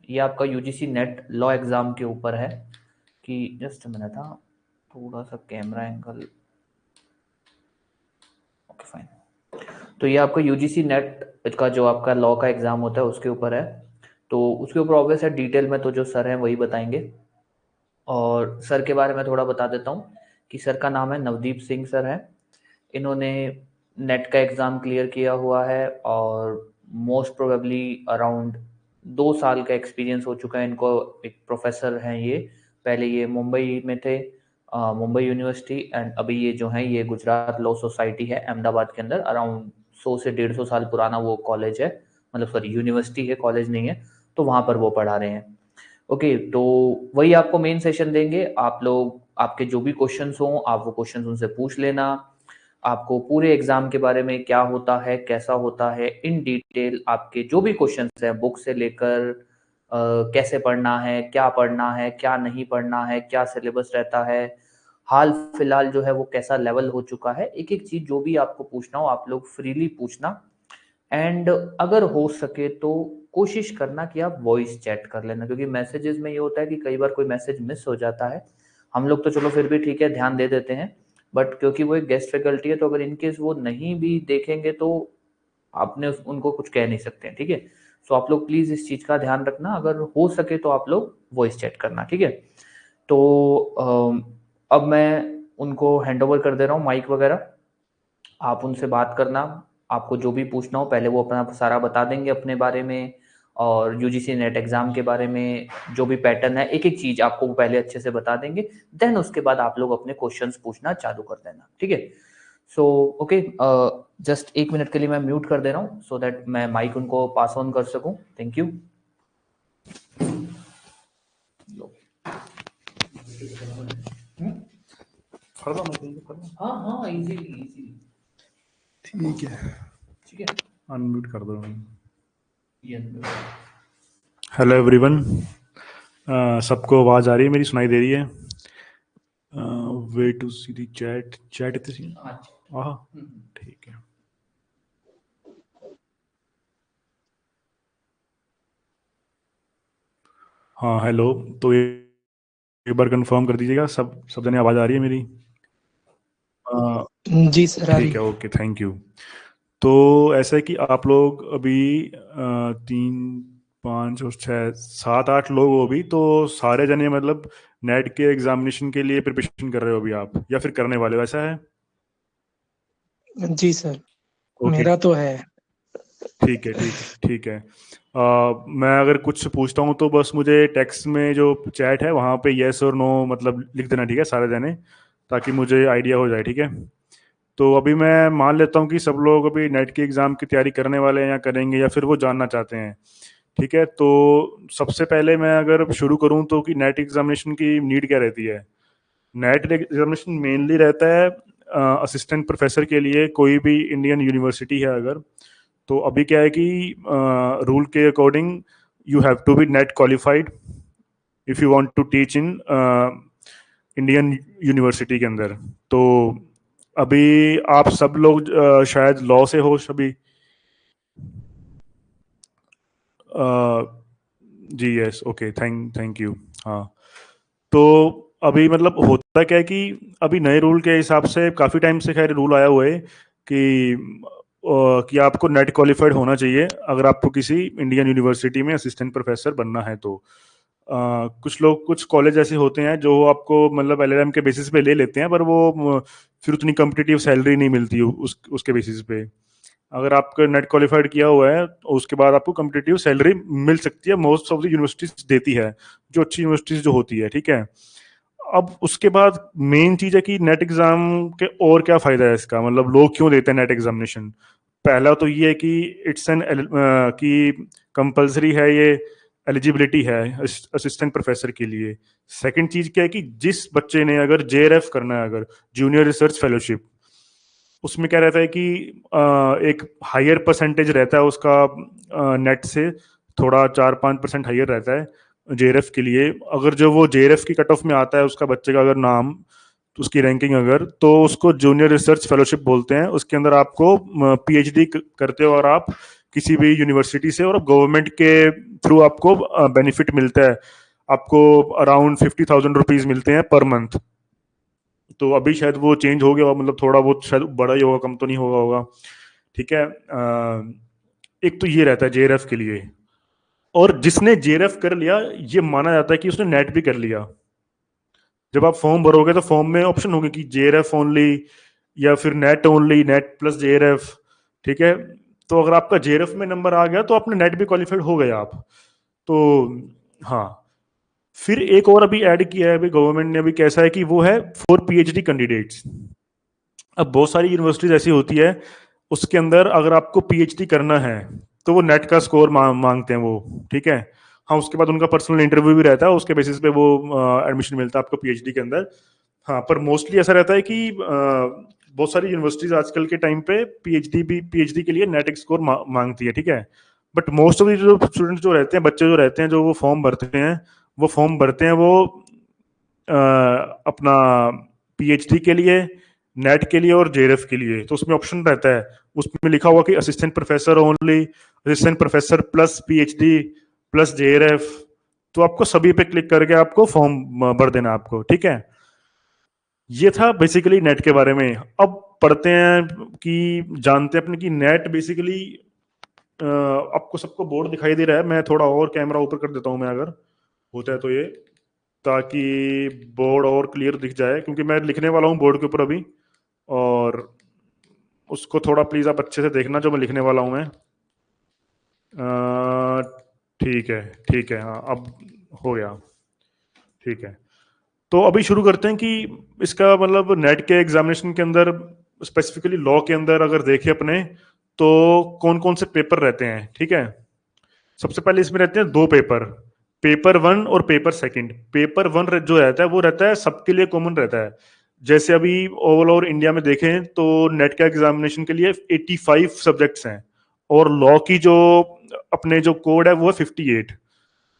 ये आपका UGC net law exam के ऊपर है कि जस्ट मिनट, हाँ थोड़ा सा कैमरा एंगल, ओके फाइन। तो ये आपका यूजीसी नेट का जो आपका लॉ का एग्ज़ाम होता है उसके ऊपर है। तो उसके ऊपर ऑब्वियस है, डिटेल में तो जो सर हैं वही बताएंगे। और सर के बारे में थोड़ा बता देता हूँ कि सर का नाम है नवदीप सिंह सर है। इन्होंने नेट का एग्ज़ाम क्लियर किया हुआ है और मोस्ट प्रोबेबली अराउंड 2 साल का एक्सपीरियंस हो चुका है इनको। एक प्रोफेसर हैं ये, पहले ये मुंबई में थे, मुंबई यूनिवर्सिटी, एंड अभी ये जो है ये गुजरात लॉ सोसाइटी है अहमदाबाद के अंदर। अराउंड 100 से 150 साल पुराना वो कॉलेज है, मतलब सॉरी यूनिवर्सिटी है, कॉलेज नहीं है। तो वहाँ पर वो पढ़ा रहे हैं। ओके, तो वही आपको मेन सेशन देंगे। आप लोग, आपके जो भी क्वेश्चंस हों आप वो क्वेश्चंस उनसे पूछ लेना। आपको पूरे एग्जाम के बारे में क्या होता है, कैसा होता है, इन डिटेल आपके जो भी क्वेश्चंस हैं बुक से लेकर कैसे पढ़ना है, क्या नहीं पढ़ना है, क्या सिलेबस रहता है, हाल फिलहाल जो है वो कैसा लेवल हो चुका है, एक एक चीज जो भी आपको पूछना हो आप लोग फ्रीली पूछना। एंड अगर हो सके तो कोशिश करना कि आप वॉइस चैट कर लेना, क्योंकि मैसेजेस में ये होता है कि कई बार कोई मैसेज मिस हो जाता है। हम लोग तो चलो फिर भी ठीक है ध्यान दे देते हैं, बट क्योंकि वो एक गेस्ट फैकल्टी है तो अगर इनकेस वो नहीं भी देखेंगे तो आपने उनको कुछ कह नहीं सकते हैं, ठीक है। सो आप लोग प्लीज इस चीज का ध्यान रखना, अगर हो सके तो आप लोग वॉइस चैट करना, ठीक है। तो अब मैं उनको हैंड ओवर कर दे रहा हूँ माइक वगैरह। आप उनसे बात करना, आपको जो भी पूछना हो पहले वो अपना सारा बता देंगे अपने बारे में, और यूजीसी नेट एग्जाम के बारे में जो भी पैटर्न है एक एक चीज आपको वो पहले अच्छे से बता देंगे। देन उसके बाद आप लोग अपने क्वेश्चंस पूछना चालू कर देना, ठीक है। सो ओके, जस्ट 1 मिनट के लिए मैं म्यूट कर दे रहा हूँ सो दैट मैं माइक उनको पास ऑन कर सकूं। Thank you. हाँ हाँ, इजीली इजीली, ठीक है, ठीक है। अनम्यूट कर दो। ये हेलो एवरीवन, सबको आवाज़ आ रही है मेरी, सुनाई दे रही है? Way to see the chat, chat इतनी सी आह, ठीक है। हाँ हेलो, तो एक बार कंफर्म कर दीजिएगा, सब जने आवाज़ आ रही है मेरी? जी सर, आ रही ठीक है, ओके, थैंक यू। तो ऐसा है कि आप लोग अभी 3, 5 और 6, 7, 8 लोग हो अभी, तो सारे जने मतलब नेट के एग्जामिनेशन के लिए प्रिपरेशन कर रहे हो अभी आप, या फिर करने वाले हो, ऐसा है? जी सर, ओके, मेरा तो है। ठीक है, ठीक है, ठीक है। मैं अगर कुछ पूछता हूँ तो बस मुझे टेक्स्ट में जो चैट है वहाँ पे येस और नो मतलब लिख देना, ठीक है, सारे जने, ताकि मुझे आइडिया हो जाए, ठीक है। तो अभी मैं मान लेता हूँ कि सब लोग अभी नेट के एग्ज़ाम की तैयारी करने वाले हैं या करेंगे, या फिर वो जानना चाहते हैं, ठीक है। तो सबसे पहले मैं अगर शुरू करूँ तो कि नेट एग्जामिनेशन की नीड क्या रहती है। नेट एग्जामिनेशन मेनली रहता है असिस्टेंट प्रोफेसर के लिए, कोई भी इंडियन यूनिवर्सिटी है अगर, तो अभी क्या है कि रूल के according you have to be NET qualified if you want to teach in Indian university के अंदर। तो अभी आप सब लोग शायद लॉ से हो सभी। जी यस, ओके, थैंक यू। हाँ, तो अभी मतलब होता क्या है कि अभी नए रूल के हिसाब से काफ़ी टाइम से खैर रूल आया हुआ है कि आपको नेट क्वालिफाइड होना चाहिए अगर आपको किसी इंडियन यूनिवर्सिटी में असिस्टेंट प्रोफेसर बनना है तो। कुछ लोग, कुछ कॉलेज ऐसे होते हैं जो आपको मतलब एलएलएम के बेसिस पे ले लेते हैं, पर वो फिर उतनी कम्पिटिटिव सैलरी नहीं मिलती उसके बेसिस पे। अगर आपका नेट क्वालिफाइड किया हुआ है तो उसके बाद आपको कम्पिटिटिव सैलरी मिल सकती है, मोस्ट ऑफ द यूनिवर्सिटीज देती है, जो अच्छी यूनिवर्सिटीज जो होती है, ठीक है। अब उसके बाद मेन चीज है कि नेट एग्जाम के और क्या फायदा है इसका, मतलब लोग क्यों देते हैं नेट एग्जामिनेशन। पहला तो ये है कि इट्स एन कि कंपलसरी है ये, एलिजिबिलिटी है असिस्टेंट प्रोफेसर के लिए। सेकंड चीज क्या है कि जिस बच्चे ने अगर जेआरएफ करना है, अगर जूनियर रिसर्च फेलोशिप, उसमें क्या रहता है कि एक हायर परसेंटेज रहता है उसका, नेट से थोड़ा 4-5% हायर रहता है जेआरएफ के लिए। अगर जो वो जेआरएफ की कट ऑफ में आता है उसका बच्चे का अगर नाम, तो उसकी रैंकिंग अगर, तो उसको जूनियर रिसर्च फेलोशिप बोलते हैं। उसके अंदर आपको पीएचडी करते हो और आप किसी भी यूनिवर्सिटी से, और गवर्नमेंट के थ्रू आपको बेनिफिट मिलता है। आपको अराउंड 50,000 रुपीज मिलते हैं पर मंथ। तो अभी शायद वो चेंज हो गया होगा, मतलब थोड़ा बहुत शायद बड़ा ही होगा, कम तो नहीं होगा। ठीक है। एक तो ये रहता है जेआरएफ के लिए। और जिसने जेआरएफ कर लिया, ये माना जाता है कि उसने नेट भी कर लिया। जब आप फॉर्म भरोगे तो फॉर्म में ऑप्शन होंगे कि जेआरएफ ओनली या फिर net only, net plus JRF. ठीक है। तो अगर आपका जेआरएफ में नंबर आ गया तो आपने नेट भी क्वालिफाइड हो गए आप। तो हाँ, फिर एक और अभी ऐड किया है अभी गवर्नमेंट ने, अभी कैसा है कि वो है फॉर पीएचडी कैंडिडेट्स। अब बहुत सारी यूनिवर्सिटीज ऐसी होती है, उसके अंदर अगर आपको पीएचडी करना है तो वो नेट का स्कोर मांगते हैं वो। ठीक है। हाँ, उसके बाद उनका पर्सनल इंटरव्यू भी रहता है, उसके बेसिस पे वो एडमिशन मिलता है आपको पीएचडी के अंदर। हाँ, पर मोस्टली ऐसा रहता है कि बहुत सारी यूनिवर्सिटीज आजकल के टाइम पे पीएचडी के लिए नेट स्कोर मांगती है। ठीक है। बट मोस्ट ऑफ जो स्टूडेंट्स जो रहते हैं, बच्चे जो रहते हैं, जो वो फॉर्म भरते हैं, वो फॉर्म भरते हैं वो अपना पीएचडी के लिए, नेट के लिए और जेआरएफ के लिए। तो उसमें ऑप्शन रहता है, उसमें लिखा हुआ कि assistant professor only, assistant professor plus PhD plus JRF. तो आपको सभी पे क्लिक करके आपको फॉर्म भर देना आपको। ठीक है। ये था बेसिकली नेट के बारे में। अब पढ़ते हैं कि जानते हैं अपने कि नेट बेसिकली, आपको सबको बोर्ड दिखाई दे रहा है? मैं थोड़ा और कैमरा ऊपर कर देता हूं मैं, अगर होता है तो ये, ताकि बोर्ड और क्लियर दिख जाए, क्योंकि मैं लिखने वाला हूँ बोर्ड के ऊपर अभी। और उसको थोड़ा प्लीज आप अच्छे से देखना जो मैं लिखने वाला हूँ मैं। ठीक है, ठीक है, हाँ अब हो गया। ठीक है। तो अभी शुरू करते हैं कि इसका मतलब नेट के एग्जामिनेशन के अंदर, स्पेसिफिकली लॉ के अंदर अगर देखें अपने, तो कौन कौन से पेपर रहते हैं। ठीक है। सबसे पहले इसमें रहते हैं दो पेपर, पेपर वन और पेपर सेकंड। पेपर वन जो रहता है वो रहता है सबके लिए कॉमन रहता है। जैसे अभी ऑल ओवर इंडिया में देखें तो नेट का एग्जामिनेशन के लिए 85 सब्जेक्ट्स हैं, और लॉ की जो अपने जो कोड है वो है 58।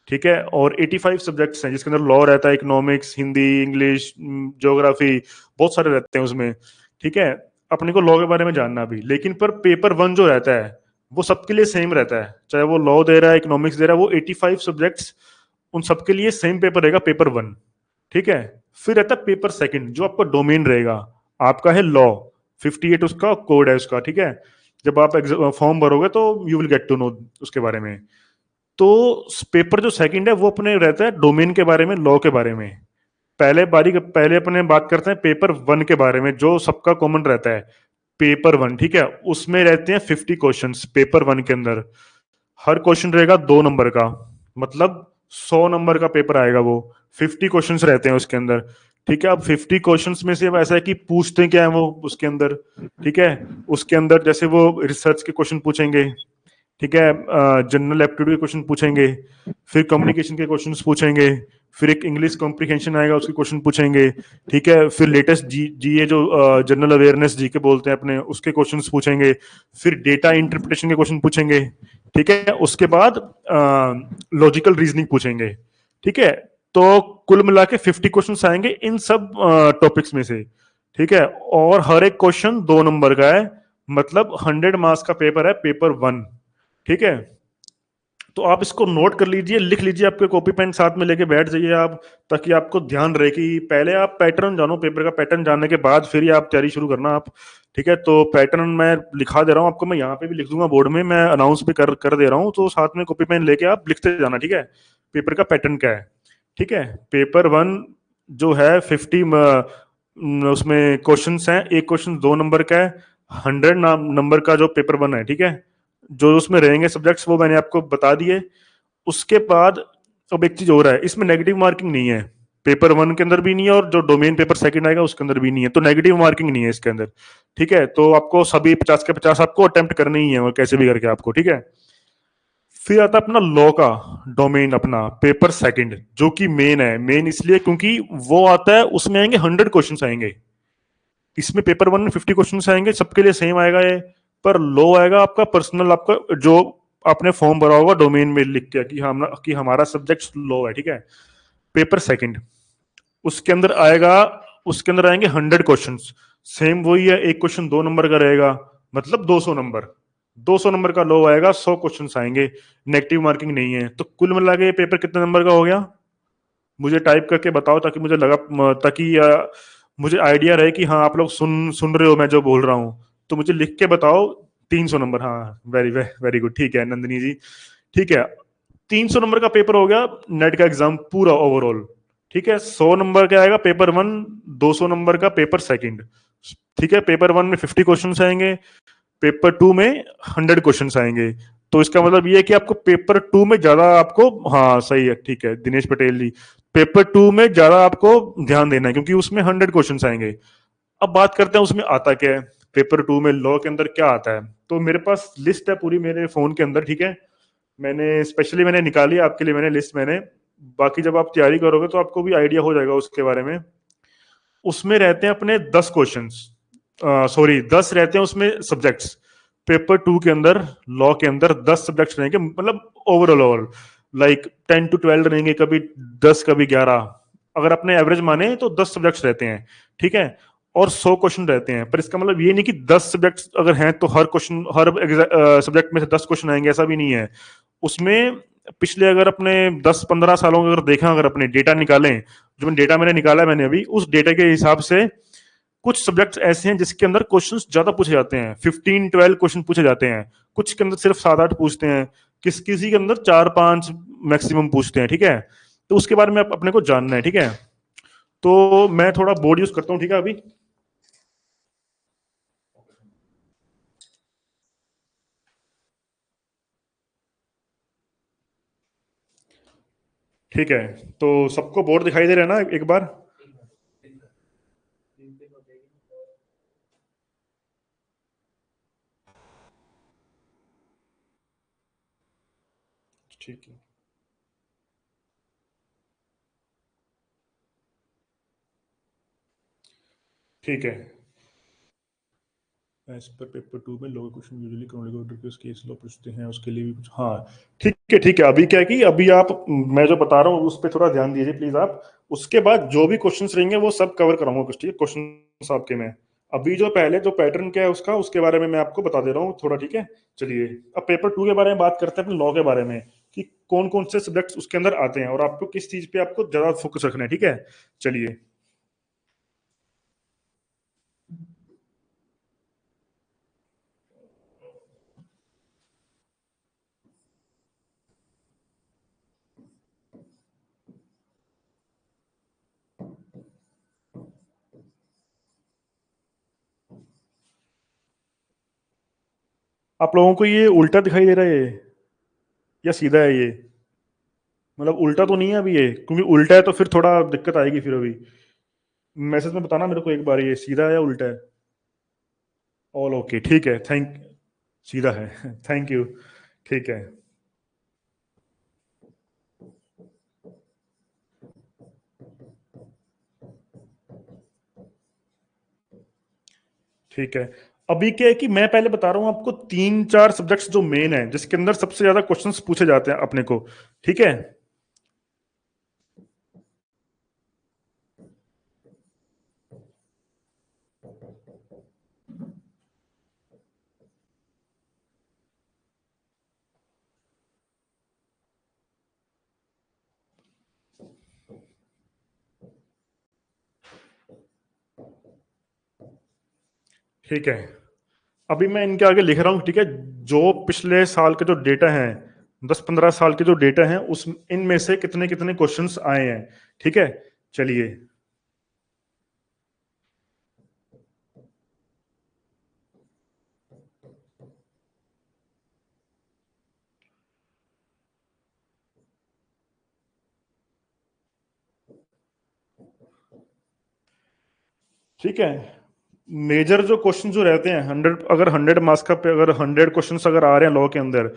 ठीक है। और 85 सब्जेक्ट्स हैं जिसके अंदर लॉ रहता है, इकोनॉमिक्स, हिंदी, इंग्लिश, ज्योग्राफी, बहुत सारे रहते हैं उसमें। ठीक है। अपने को लॉ के बारे में जानना भी, लेकिन पर पेपर वन जो रहता है वो सबके लिए सेम रहता है, चाहे वो लॉ दे रहा है, इकोनॉमिक्स दे रहा है, वो 85 सब्जेक्ट्स उन सबके लिए सेम पेपर रहेगा, पेपर वन। ठीक है। फिर रहता है पेपर सेकंड, जो आपका डोमेन रहेगा, आपका है लॉ, 58 उसका कोड है उसका। ठीक है। जब आप फॉर्म भरोगे तो you will get to know उसके बारे में। तो पेपर जो सेकंड है वो अपने रहता है डोमेन के बारे में, लॉ के बारे में। पहले अपने बात करते हैं पेपर वन के बारे में, जो सबका कॉमन रहता है, पेपर वन। ठीक है। उसमें रहते हैं 50 क्वेश्चंस पेपर वन के अंदर। हर क्वेश्चन रहेगा 2 नंबर का, मतलब 100 नंबर का पेपर आएगा वो। 50 क्वेश्चंस रहते हैं उसके अंदर। ठीक है। अब 50 क्वेश्चंस में से अब ऐसा है कि पूछते क्या है वो उसके अंदर। ठीक है। उसके अंदर जैसे वो रिसर्च के क्वेश्चन पूछेंगे, ठीक है, जनरल एप्टीट्यूड के क्वेश्चन पूछेंगे, फिर कम्युनिकेशन के क्वेश्चंस पूछेंगे, फिर एक इंग्लिश कॉम्प्रिहेंशन आएगा उसके क्वेश्चन पूछेंगे। ठीक है। फिर लेटेस्ट जीए जो जनरल अवेयरनेस जी के बोलते हैं अपने, उसके क्वेश्चंस पूछेंगे। फिर डेटा इंटरप्रिटेशन के क्वेश्चन पूछेंगे। ठीक है। उसके बाद लॉजिकल रीजनिंग पूछेंगे। ठीक है। तो कुल मिला के 50 क्वेश्चन आएंगे इन सब टॉपिक्स में से। ठीक है। और हर एक क्वेश्चन 2 नंबर का है, मतलब 100 मार्क्स का पेपर है, पेपर वन। ठीक है। तो आप इसको नोट कर लीजिए, लिख लीजिए, आपके कॉपी पेन साथ में लेके बैठ जाइए आप, ताकि आपको ध्यान रहे कि पहले आप पैटर्न जानो, पेपर का पैटर्न जानने के बाद फिर ही आप तैयारी शुरू करना आप। ठीक है। तो पैटर्न मैं लिखा दे रहा हूँ आपको, मैं यहाँ पे भी लिख दूंगा बोर्ड में, मैं अनाउंस भी कर दे रहा हूँ, तो साथ में कॉपी पेन लेके आप लिखते जाना। ठीक है। पेपर का पैटर्न क्या है। ठीक है। पेपर वन जो है 50 उसमें क्वेश्चन है, एक क्वेश्चन 2 नंबर का है, 100 नंबर का जो पेपर वन है। ठीक है। जो उसमें रहेंगे सब्जेक्ट्स वो मैंने आपको बता दिए। उसके बाद अब एक चीज हो रहा है, इसमें नेगेटिव मार्किंग नहीं है, पेपर वन के अंदर भी नहीं है, और जो डोमेन पेपर सेकंड आएगा उसके अंदर भी नहीं है, तो नेगेटिव मार्किंग नहीं है इसके अंदर। ठीक है। तो आपको सभी 50 के 50 आपको अटेम्प्ट करने ही है, और कैसे भी करके आपको। ठीक है। फिर आता है अपना लॉ का डोमेन, अपना पेपर सेकंड, जो कि मेन है। मेन इसलिए क्योंकि वो आता है, उसमें आएंगे 100 क्वेश्चन आएंगे। इसमें पेपर वन में 50 क्वेश्चन आएंगे, सबके लिए सेम आएगा ये। पर लो आएगा आपका पर्सनल, आपका जो आपने फॉर्म भरा होगा डोमेन में लिख के कि हमारा सब्जेक्ट लो है। ठीक है। पेपर सेकंड, उसके अंदर आएगा, उसके अंदर आएंगे 100 क्वेश्चन। सेम वही है, एक क्वेश्चन 2 नंबर का रहेगा, मतलब 200 नंबर। 200 नंबर का लॉ आएगा, 100 क्वेश्चन आएंगे, नेगेटिव मार्किंग नहीं है। तो कुल मिला के ये पेपर कितने नंबर का हो गया, मुझे टाइप करके बताओ, ताकि मुझे लगा, ताकि मुझे आइडिया रहे कि हाँ आप लोग सुन सुन रहे हो मैं जो बोल रहा हूँ। तो मुझे लिख के बताओ। 300 नंबर, हाँ वेरी वेरी गुड, ठीक है नंदिनी जी, ठीक है। 300 नंबर का पेपर हो गया नेट का एग्जाम पूरा ओवरऑल। ठीक है, 100 नंबर का आएगा पेपर वन, 200 नंबर का पेपर सेकंड। ठीक है, पेपर वन में 50 क्वेश्चन आएंगे, पेपर टू में 100 क्वेश्चन आएंगे। तो इसका मतलब ये है कि आपको पेपर टू में ज्यादा आपको, हाँ सही है, ठीक है दिनेश पटेल जी, पेपर टू में ज्यादा आपको ध्यान देना है, क्योंकि उसमें 100 क्वेश्चन आएंगे। अब बात करते हैं उसमें आता क्या है, पेपर टू में लॉ के अंदर क्या आता है। तो मेरे पास लिस्ट है पूरी मेरे फोन के अंदर, ठीक है, मैंने स्पेशली मैंने निकाली आपके लिए, मैंने लिस्ट मैंने, बाकी जब आप तैयारी करोगे तो आपको भी आइडिया हो जाएगा उसके बारे में। उसमें रहते हैं अपने 10 क्वेश्चन, सॉरी 10 रहते हैं उसमें सब्जेक्ट्स। पेपर टू के अंदर, लॉ के अंदर 10 सब्जेक्ट्स रहेंगे, मतलब ओवरऑल ओवरऑल लाइक 10 to 12 रहेंगे, कभी 10 कभी 11, अगर अपने एवरेज माने तो 10 सब्जेक्ट्स रहते हैं। ठीक है, और 100 क्वेश्चन रहते हैं, पर इसका मतलब ये नहीं कि 10 सब्जेक्ट्स अगर हैं तो हर क्वेश्चन हर सब्जेक्ट में से 10 क्वेश्चन आएंगे, ऐसा भी नहीं है। उसमें पिछले अगर अपने 10-15 सालों का अगर देखा, अगर अपने डेटा निकालें, जो डेटा मैंने निकाला है मैंने अभी, उस डेटा के हिसाब से कुछ सब्जेक्ट्स ऐसे हैं जिसके अंदर क्वेश्चंस ज्यादा पूछे जाते हैं, 15-12 क्वेश्चन पूछे जाते हैं, कुछ के अंदर सिर्फ 7-8 पूछते हैं, किसी के अंदर 4-5 मैक्सिमम पूछते हैं। ठीक है, तो उसके बारे में अपने को जानना है। ठीक है, तो मैं थोड़ा बोर्ड यूज करता हूँ, ठीक है अभी। ठीक है, तो सबको बोर्ड दिखाई दे रहा है ना एक बार। ठीक है, ठीक है। एज पर पेपर टू में lower question usually chronological order के केस लो पूछते हैं, उसके लिए भी कुछ, हाँ ठीक है ठीक है। अभी क्या है कि अभी आप, मैं जो बता रहा हूँ उस पर थोड़ा ध्यान दीजिए प्लीज आप। उसके बाद जो भी क्वेश्चंस रहेंगे वो सब कवर कराऊंगा कुछ, ठीक है, क्वेश्चन आपके मैं। अभी जो पहले जो पैटर्न क्या है उसका, उसके बारे में मैं आपको बता दे रहा हूँ थोड़ा, ठीक है। चलिए, अब पेपर टू के बारे में बात करते हैं, अपने लॉ के बारे में, कि कौन कौन से सब्जेक्ट्स उसके अंदर आते हैं और आपको किस चीज पे आपको ज्यादा फोकस रखना है। ठीक है, चलिए। आप लोगों को ये उल्टा दिखाई दे रहा है या सीधा है ये, मतलब उल्टा तो नहीं है अभी ये, क्योंकि उल्टा है तो फिर थोड़ा दिक्कत आएगी फिर अभी। मैसेज में बताना मेरे को एक बार, ये सीधा है या उल्टा है। ऑल ओके, ठीक है, थैंक, सीधा है थैंक यू। ठीक है, ठीक है। अभी क्या है कि मैं पहले बता रहा हूँ आपको 3-4 सब्जेक्ट्स जो मेन है, जिसके अंदर सबसे ज्यादा क्वेश्चंस पूछे जाते हैं अपने को। ठीक है, ठीक है। अभी मैं इनके आगे लिख रहा हूँ, ठीक है, जो पिछले साल के जो डेटा है, 10-15 साल के जो डेटा है, उस इनमें से कितने कितने क्वेश्चंस आए हैं। ठीक है, चलिए। ठीक है, मेजर जो क्वेश्चन जो रहते हैं 100, अगर 100 मार्क्स का पे अगर 100 क्वेश्चन अगर आ रहे हैं लॉ के अंदर,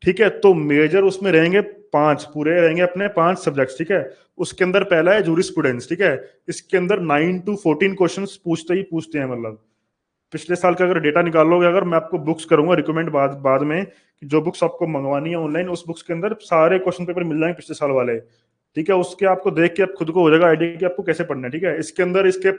ठीक है, तो मेजर उसमें रहेंगे 5, पूरे रहेंगे अपने 5 सब्जेक्ट्स। ठीक है, उसके अंदर पहला है जूरिस्प्रूडेंस। ठीक है, इसके अंदर 9 to 14 क्वेश्चन पूछते ही पूछते हैं, मतलब पिछले साल का अगर डेटा निकाल लोगे, अगर मैं आपको बुक्स करूंगा रिकमेंड बाद बाद में, कि जो बुक्स आपको मंगवानी है ऑनलाइन, उस बुक्स के अंदर सारे क्वेश्चन पेपर मिल जाएंगे पिछले साल वाले। ठीक है, उसके आपको देख के आप खुद को हो जाएगा आइडिया कि आपको कैसे पढ़ना है। ठीक है, इसके अंदर इसके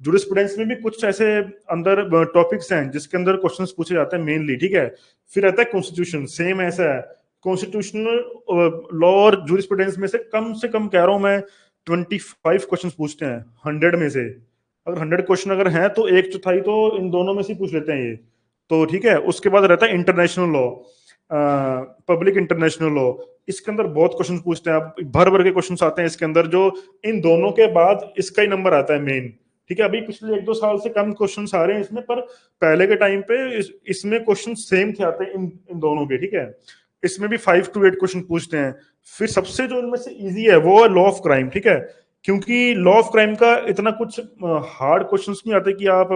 जूरिस्प्रूडेंस में भी कुछ ऐसे अंदर टॉपिक्स हैं जिसके अंदर क्वेश्चंस पूछे जाते हैं मेनली। ठीक है, फिर आता है कॉन्स्टिट्यूशन, सेम ऐसा है, कॉन्स्टिट्यूशनल लॉ और जूरिस्प्रूडेंस में से कम कह रहा हूं मैं 25 क्वेश्चन पूछते हैं 100 में से। अगर 100 क्वेश्चन अगर हैं तो एक चौथाई तो इन दोनों में से पूछ लेते हैं ये तो। ठीक है, उसके बाद रहता है international law, public international law. इसके अंदर बहुत क्वेश्चन पूछते हैं, आप भर भर के क्वेश्चन आते हैं इसके अंदर, जो इन दोनों के बाद इसका ही नंबर आता है मेन। ठीक है, अभी पिछले 1-2 साल से कम क्वेश्चन आ रहे हैं इसमें, पर पहले के टाइम पे इसमें क्वेश्चन सेम थे आते हैं इन दोनों के। ठीक है, इसमें भी 5 to 8 क्वेश्चन पूछते हैं। फिर सबसे जो इनमें से इजी है वो है लॉ ऑफ क्राइम। ठीक है, क्योंकि लॉ ऑफ क्राइम का इतना कुछ हार्ड क्वेश्चंस नहीं आते कि आप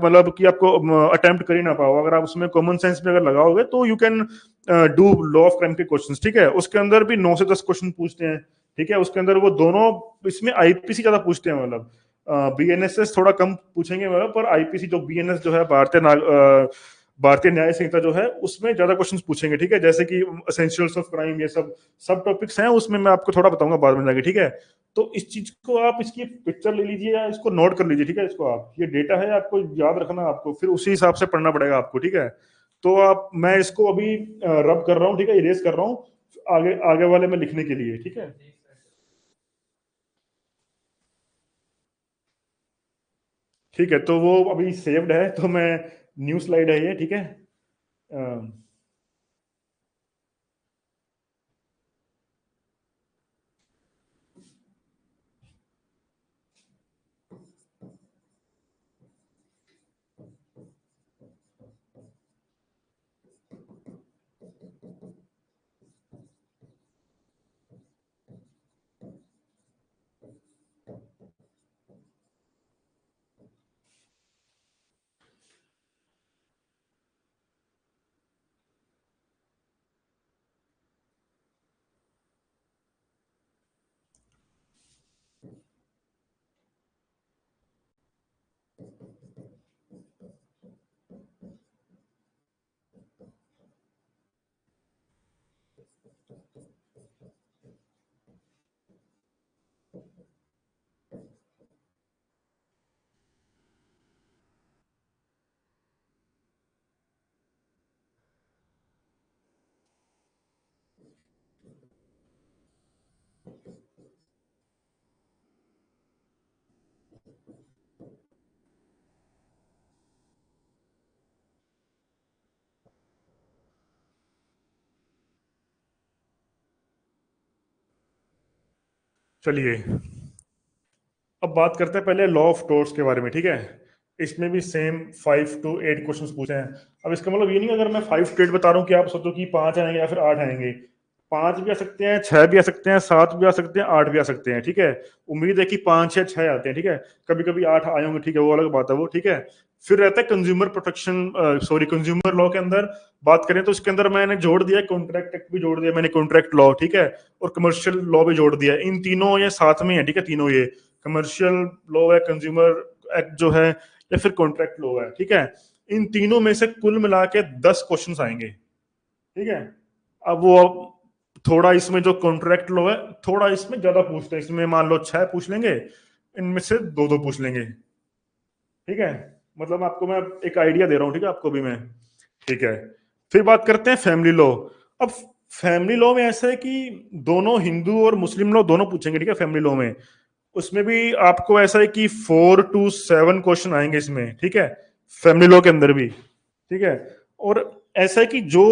मतलब कि आपको अटेम्प्ट कर ही ना पाओ। अगर आप उसमें कॉमन सेंस में अगर लगाओगे तो you can do law of crime के क्वेश्चंस। ठीक है, उसके अंदर भी 9 से 10 क्वेश्चन पूछते हैं। ठीक है, उसके अंदर वो दोनों, इसमें आईपीसी ज्यादा पूछते हैं, मतलब बीएनएसएस थोड़ा कम पूछेंगे मतलब, पर आईपीसी जो बीएनएस जो है भारतीय न्याय संहिता जो है उसमें ज्यादा क्वेश्चंस पूछेंगे। ठीक है, जैसे कि एसेंशियल्स ऑफ क्राइम, ये सब टॉपिक्स हैं, उसमें मैं आपको थोड़ा बताऊंगा बाद में जाके। ठीक है, तो इस चीज को आप इसकी पिक्चर ले लीजिए या इसको नोट कर लीजिए। ठीक है, इसको आप, ये डेटा है आपको याद रखना, आपको फिर उसी हिसाब से पढ़ना पड़ेगा आपको। ठीक है, तो आप, मैं इसको अभी रब कर रहा हूँ, ठीक है, इरेज कर रहा हूँ आगे आगे वाले में लिखने के लिए। ठीक है, ठीक है, तो वो अभी सेव्ड है, तो मैं, न्यू स्लाइड है ये। ठीक है, अ, चलिए, अब बात करते हैं पहले लॉ ऑफ टोर्ट्स के बारे में। ठीक है, इसमें भी सेम 5 to 8 क्वेश्चंस पूछे हैं। अब इसका मतलब ये नहीं अगर मैं 5 to 8 बता रहा हूँ कि आप सोचो कि 5 आएंगे या फिर 8 आएंगे। 5 भी आ सकते हैं, 6 भी आ सकते हैं, 7 भी आ सकते हैं, 8 भी आ सकते हैं। ठीक है, उम्मीद है कि 5 या 6 आते हैं। ठीक है, कभी कभी 8 आए होंगे, ठीक है, वो अलग बात है वो। ठीक है, फिर रहता है consumer protection, sorry, consumer law के अंदर बात करें तो इसके अंदर मैंने जोड़ दिया कॉन्ट्रैक्ट एक्ट भी जोड़ दिया मैंने, कॉन्ट्रैक्ट लॉ। ठीक है, और कमर्शियल लॉ भी जोड़ दिया। इन तीनों ये साथ में है। ठीक है, तीनों ये कमर्शियल लॉ है, कंज्यूमर एक्ट जो है, या फिर कॉन्ट्रैक्ट लॉ है। ठीक है, इन तीनों में से कुल मिला के 10 क्वेश्चन आएंगे। ठीक है, अब वो थोड़ा इसमें जो कॉन्ट्रैक्ट लॉ है थोड़ा इसमें ज्यादा पूछते हैं, इसमें मान लो 6 पूछ लेंगे, इनमें से दो दो पूछ लेंगे। ठीक है, मतलब आपको मैं एक आइडिया दे रहा हूँ। ठीक है, आपको भी मैं। ठीक है, फिर बात करते हैं फैमिली लॉ। अब फैमिली लॉ में ऐसा है कि दोनों हिंदू और मुस्लिम लॉ दोनों पूछेंगे। ठीक है, फैमिली लॉ में उसमें भी आपको ऐसा है कि 4 to 7 क्वेश्चन आएंगे इसमें। ठीक है, फैमिली लॉ के अंदर भी। ठीक है, और ऐसा है कि जो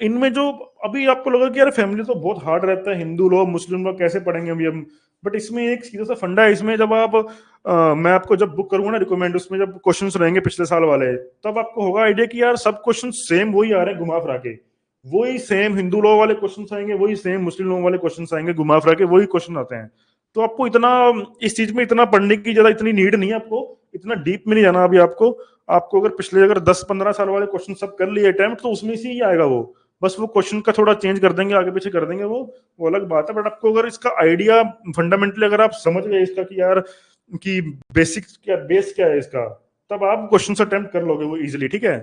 इनमें जो, अभी आपको लगा कि यार फैमिली तो बहुत हार्ड रहता है, हिंदू लॉ मुस्लिम लॉ कैसे पढ़ेंगे अभी हम। बट इसमें एक सीधा सा फंडा है इसमें, जब आप मैं आपको जब बुक करूंगा ना रिकमेंड, उसमें जब क्वेश्चंस रहेंगे पिछले साल वाले, तब आपको होगा आइडिया कि यार सब क्वेश्चन सेम वही आ रहे हैं घुमा फिरा के। वही सेम हिंदू लॉ वाले क्वेश्चन आएंगे, वही सेम मुस्लिम लॉ वाले क्वेश्चन आएंगे, घुमा फिरा के वही क्वेश्चन आते हैं। तो आपको इतना इस चीज में इतना पढ़ने की ज्यादा इतनी नीड नहीं है, आपको इतना डीप में नहीं जाना अभी आपको। आपको अगर पिछले अगर 10-15 साल वाले क्वेश्चन सब कर लिए अटेम्प्ट, तो उसमें से ही आएगा वो। बस वो क्वेश्चन का थोड़ा चेंज कर देंगे, आगे पीछे कर देंगे, वो अलग बात है। बट आपको अगर इसका आइडिया फंडामेंटली अगर आप समझ गए इसका कि यार कि बेसिक क्या, बेस क्या है इसका, तब आप क्वेश्चन अटेम्प्ट कर लोगे वो इजिली। ठीक है,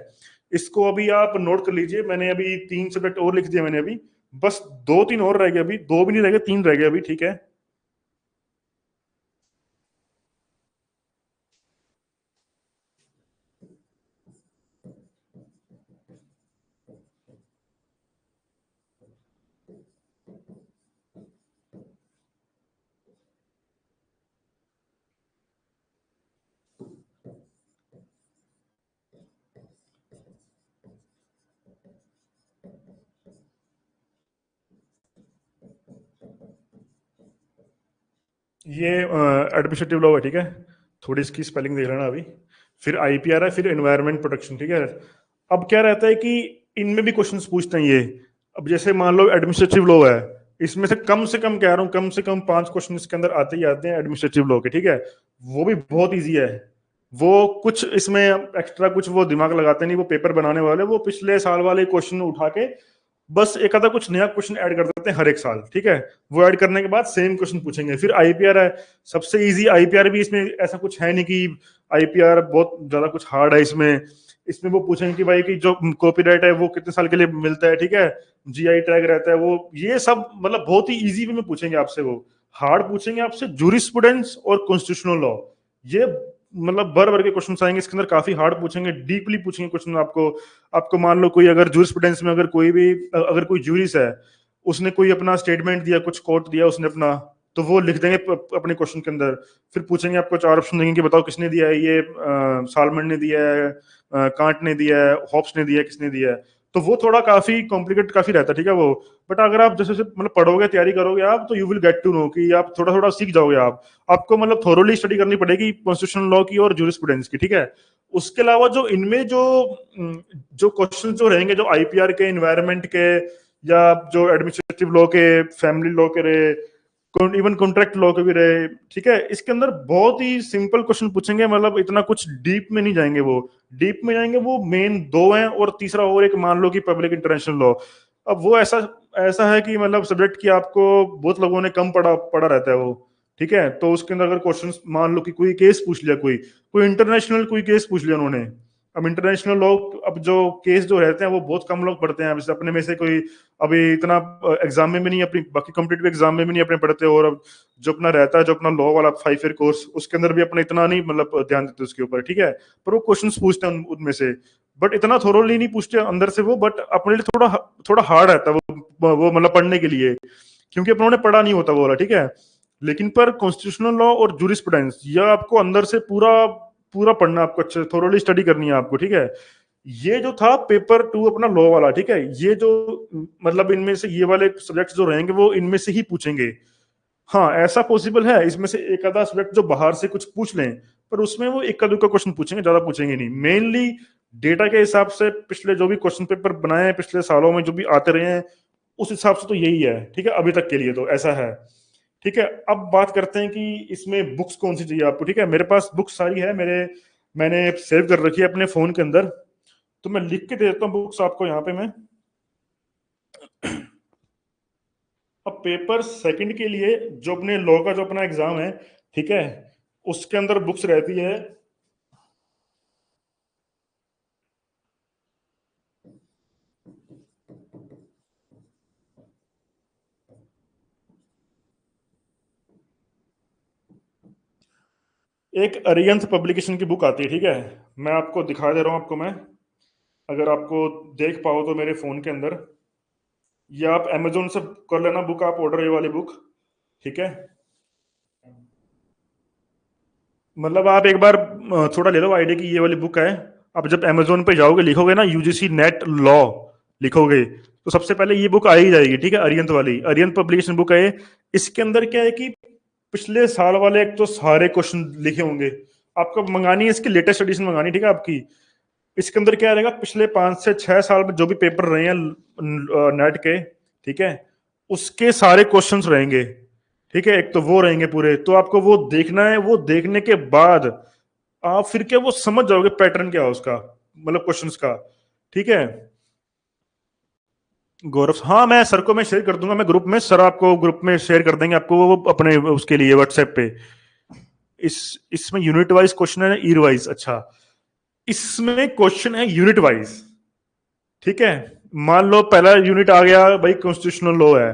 इसको अभी आप नोट कर लीजिए, मैंने अभी 3 सब्जेक्ट और लिख दिए मैंने अभी। बस 2-3 और रह गए अभी, 2 भी नहीं रह गए, 3 रह गए अभी, ठीक है। ये एडमिनिस्ट्रेटिव लॉ है, ठीक है। थोड़ी इसकी स्पेलिंग देख लेना अभी। फिर आईपीआर है, फिर एनवायरमेंट प्रोटेक्शन, ठीक है। अब क्या रहता है कि इनमें भी क्वेश्चंस पूछते हैं ये। अब जैसे मान लो एडमिनिस्ट्रेटिव लॉ है, इसमें से कम कह रहा हूँ, कम से कम 5 क्वेश्चन इसके अंदर आते ही आते हैं एडमिनिस्ट्रेटिव लॉ के, ठीक है। वो भी बहुत ईजी है। वो कुछ इसमें एक्स्ट्रा कुछ वो दिमाग लगाते नहीं, वो पेपर बनाने वाले वो पिछले साल वाले क्वेश्चन उठा के बस एक आधा कुछ नया क्वेश्चन ऐड कर देते हैं हर एक साल, ठीक है। वो ऐड करने के बाद सेम क्वेश्चन पूछेंगे। फिर आईपीआर है, सबसे इजी आईपीआर भी। इसमें ऐसा कुछ है नहीं कि आईपीआर बहुत ज्यादा कुछ हार्ड है इसमें। इसमें वो पूछेंगे कि भाई कि जो कॉपीराइट है वो कितने साल के लिए मिलता है, ठीक है। जीआई टैग रहता है, वो ये सब मतलब बहुत ही इजी वे में पूछेंगे आपसे। वो हार्ड पूछेंगे आपसे जूरिस्प्रूडेंस और कॉन्स्टिट्यूशनल लॉ, ये मतलब भर भर के क्वेश्चन आएंगे इसके अंदर। काफी हार्ड पूछेंगे, डीपली पूछेंगे क्वेश्चन आपको। आपको मान लो कोई अगर जूरिस्प्रूडेंस में अगर कोई भी अगर कोई जूरिस है, उसने कोई अपना स्टेटमेंट दिया, कुछ कोट दिया उसने अपना, तो वो लिख देंगे अपने क्वेश्चन के अंदर। फिर पूछेंगे आपको 4 ऑप्शन देंगे कि बताओ किसने दिया है ये, सालमन ने दिया है, कांट ने दिया है, हॉब्स ने दिया है, किसने दिया है। तो वो थोड़ा काफी कॉम्प्लिकेट काफी रहता है, ठीक है वो। बट अगर आप जैसे जैसे मतलब पढ़ोगे, तैयारी करोगे आप, तो you will get to know कि आप थोड़ा थोड़ा सीख जाओगे आप। आपको मतलब थोरोली स्टडी करनी पड़ेगी कॉन्स्टिट्यूशनल लॉ की और जूरिस्प्रूडेंस की, ठीक है। उसके अलावा जो इनमें जो क्वेश्चन जो रहेंगे, जो आईपीआर के, इन्वायरमेंट के, या जो एडमिनिस्ट्रेटिव लॉ के, फैमिली लॉ के रहे, इवन कॉन्ट्रैक्ट लॉ के भी रहे, ठीक है। इसके अंदर बहुत ही सिंपल क्वेश्चन पूछेंगे, मतलब इतना कुछ डीप में नहीं जाएंगे वो। डीप में जाएंगे वो मेन 2 हैं, और तीसरा और एक मान लो कि पब्लिक इंटरनेशनल लॉ। अब वो ऐसा ऐसा है कि मतलब सब्जेक्ट की आपको बहुत लोगों ने कम पढ़ा पढ़ा रहता है वो, ठीक है। तो उसके अंदर अगर क्वेश्चन मान लो कि कोई केस पूछ लिया, कोई कोई इंटरनेशनल कोई केस पूछ लिया उन्होंने। अब इंटरनेशनल लोग, अब जो केस जो रहते हैं वो बहुत कम लोग पढ़ते हैं। अब जैसे अपने में से कोई अभी इतना एग्जाम में भी नहीं, अपनी बाकी कॉम्पिटिटिव एग्जाम में भी नहीं अपने पढ़ते, और अब जो अपना रहता है, जो अपना लॉ वाला 5 ईयर कोर्स, उसके अंदर भी अपना इतना नहीं मतलब ध्यान देते उसके ऊपर, ठीक है। पर वो क्वेश्चन पूछते हैं उनमें से, बट इतना थोरोली नहीं पूछते अंदर से वो। बट अपने लिए थोड़ा थोड़ा हार्ड रहता है वो मतलब पढ़ने के लिए, क्योंकि उन्होंने पढ़ा नहीं होता वो वाला, ठीक है। लेकिन पर कॉन्स्टिट्यूशनल लॉ और जूरिस्प्रूडेंस, यह आपको अंदर से पूरा पूरा पढ़ना, आपको अच्छे थोरोली स्टडी करनी है आपको, ठीक है। ये जो था पेपर 2 अपना लॉ वाला, ठीक है, ये जो मतलब इनमें से ये वाले सब्जेक्ट्स जो रहेंगे वो इनमें से ही पूछेंगे। हाँ, ऐसा पॉसिबल है इसमें से एक आधा सब्जेक्ट जो बाहर से कुछ पूछ लें, पर उसमें वो इक्का दुक्का क्वेश्चन पूछेंगे, ज्यादा पूछेंगे नहीं। मेनली डेटा के हिसाब से पिछले जो भी क्वेश्चन पेपर बनाए हैं पिछले सालों में, जो भी आते रहे हैं, उस हिसाब से तो यही है, ठीक है। अभी तक के लिए तो ऐसा है, ठीक है। अब बात करते हैं कि इसमें बुक्स कौन सी चाहिए आपको, ठीक है। मेरे पास बुक्स सारी है, मैंने सेव कर रखी है अपने फोन के अंदर। तो मैं लिख के दे देता हूँ बुक्स आपको यहाँ पे मैं। अब पेपर सेकंड के लिए जो अपने लॉ का जो अपना एग्जाम है, ठीक है, उसके अंदर बुक्स रहती है। एक अरियंत पब्लिकेशन की बुक आती है, ठीक है। मैं आपको दिखा दे रहा हूँ आपको मैं, अगर आपको देख पाओ तो मेरे फोन के अंदर, या आप अमेजोन से कर लेना बुक, आप ऑर्डर ये वाली बुक, ठीक है। मतलब आप एक बार थोड़ा ले लो आइडिया की ये वाली बुक है। आप जब अमेजोन पे जाओगे, लिखोगे ना यूजीसी नेट लॉ, लिखोगे तो सबसे पहले ये बुक आ ही जाएगी, ठीक है। अरियंत वाली, अरियंत पब्लिकेशन बुक है ये। इसके अंदर क्या है कि पिछले साल वाले एक तो सारे क्वेश्चन लिखे होंगे। आपको मंगानी है इसकी लेटेस्ट एडिशन मंगानी, ठीक है आपकी। इसके अंदर क्या रहेगा, पिछले 5 से 6 साल में जो भी पेपर रहे हैं नेट के, ठीक है, उसके सारे क्वेश्चंस रहेंगे, ठीक है। एक तो वो रहेंगे पूरे, तो आपको वो देखना है। वो देखने के बाद आप फिर क्या वो समझ जाओगे पैटर्न क्या है उसका, मतलब क्वेश्चंस का, ठीक है। गौरव, हाँ मैं सर को मैं शेयर कर दूंगा, मैं ग्रुप में, सर आपको ग्रुप में शेयर कर देंगे आपको वो अपने उसके लिए व्हाट्सएप पे। इसमें यूनिट वाइज क्वेश्चन है, ईयर वाइज, अच्छा। इसमें क्वेश्चन है यूनिट वाइज, ठीक है। मान लो पहला यूनिट आ गया भाई, कॉन्स्टिट्यूशनल लॉ है।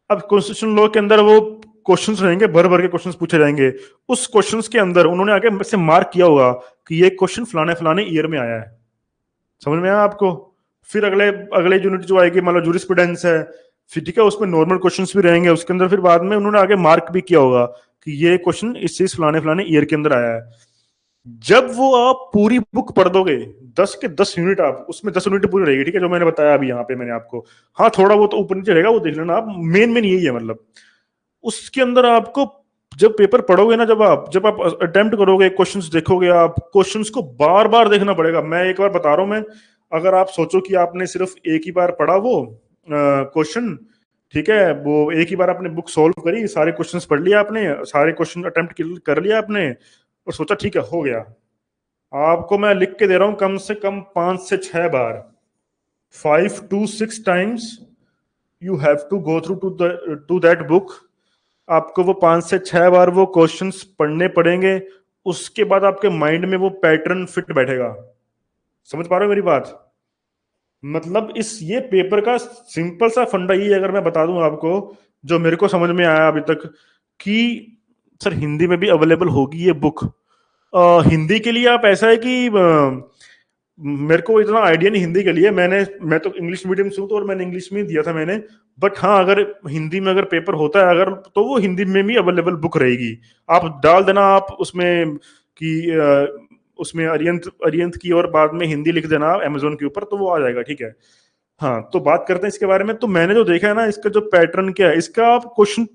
अब कॉन्स्टिट्यूशनल लॉ के अंदर वो क्वेश्चंस रहेंगे, भर भर के क्वेश्चंस पूछे जाएंगे। उस क्वेश्चंस के अंदर उन्होंने आगे से मार्क किया होगा कि ये क्वेश्चन फलाने फलाने ईयर में आया है। समझ में आया आपको? फिर अगले अगले यूनिट जो आएगी, मान लो जूरिस्प्रूडेंस है, फिर ठीक है उसमें नॉर्मल क्वेश्चंस भी रहेंगे उसके अंदर। फिर बाद में उन्होंने आगे मार्क भी किया होगा कि ये क्वेश्चन इस चीज फलाने फलाने ईयर के अंदर आया है। जब वो आप पूरी बुक पढ़ दोगे, 10 के 10 यूनिट, आप उसमें 10 यूनिट पूरी रहेगी, ठीक है, जो मैंने बताया अभी यहाँ पे मैंने आपको। हाँ थोड़ा वो तो ऊपर नीचे रहेगा, वो देख लेना आप, मेन मेन यही है मतलब। उसके अंदर आपको जब पेपर पढ़ोगे ना, जब आप अटेम्प्ट करोगे, क्वेश्चंस देखोगे, आप क्वेश्चंस को बार बार देखना पड़ेगा। मैं एक बार बता रहा हूं मैं, अगर आप सोचो कि आपने सिर्फ एक ही बार पढ़ा वो क्वेश्चन, ठीक है, वो एक ही बार आपने बुक सॉल्व करी, सारे क्वेश्चंस पढ़ लिया आपने, सारे क्वेश्चन अटेम्प्ट कर लिया आपने, और सोचा ठीक है हो गया। आपको मैं लिख के दे रहा हूं कम से कम 5 से 6 बार, 5 to 6 times you have to go through to that book. आपको वो 5 से 6 बार वो क्वेश्चंस पढ़ने पड़ेंगे। उसके बाद आपके माइंड में वो पैटर्न फिट बैठेगा। समझ पा रहे हो मेरी बात? मतलब इस ये पेपर का सिंपल सा फंडा ये, अगर मैं बता दूं आपको, जो मेरे को समझ में आया अभी तक, कि सर हिंदी में भी अवेलेबल होगी ये बुक। हिंदी के लिए आप ऐसा है कि मेरे को इतना आइडिया नहीं हिंदी के लिए, मैं तो इंग्लिश मीडियम से हूँ, तो और मैंने इंग्लिश में ही दिया था मैंने। बट हाँ, अगर हिंदी में अगर पेपर होता है अगर, तो वो हिंदी में भी अवेलेबल बुक रहेगी। आप डाल देना आप उसमें कि उसमें अरियंत अरियंत की, और बाद में हिंदी लिख देना अमेजोन के ऊपर, तो वो आ जाएगा, ठीक है। हाँ तो बात करते हैं इसके बारे में। तो मैंने जो देखा है ना, इसका जो पैटर्न क्या है, इसका आप क्वेश्चन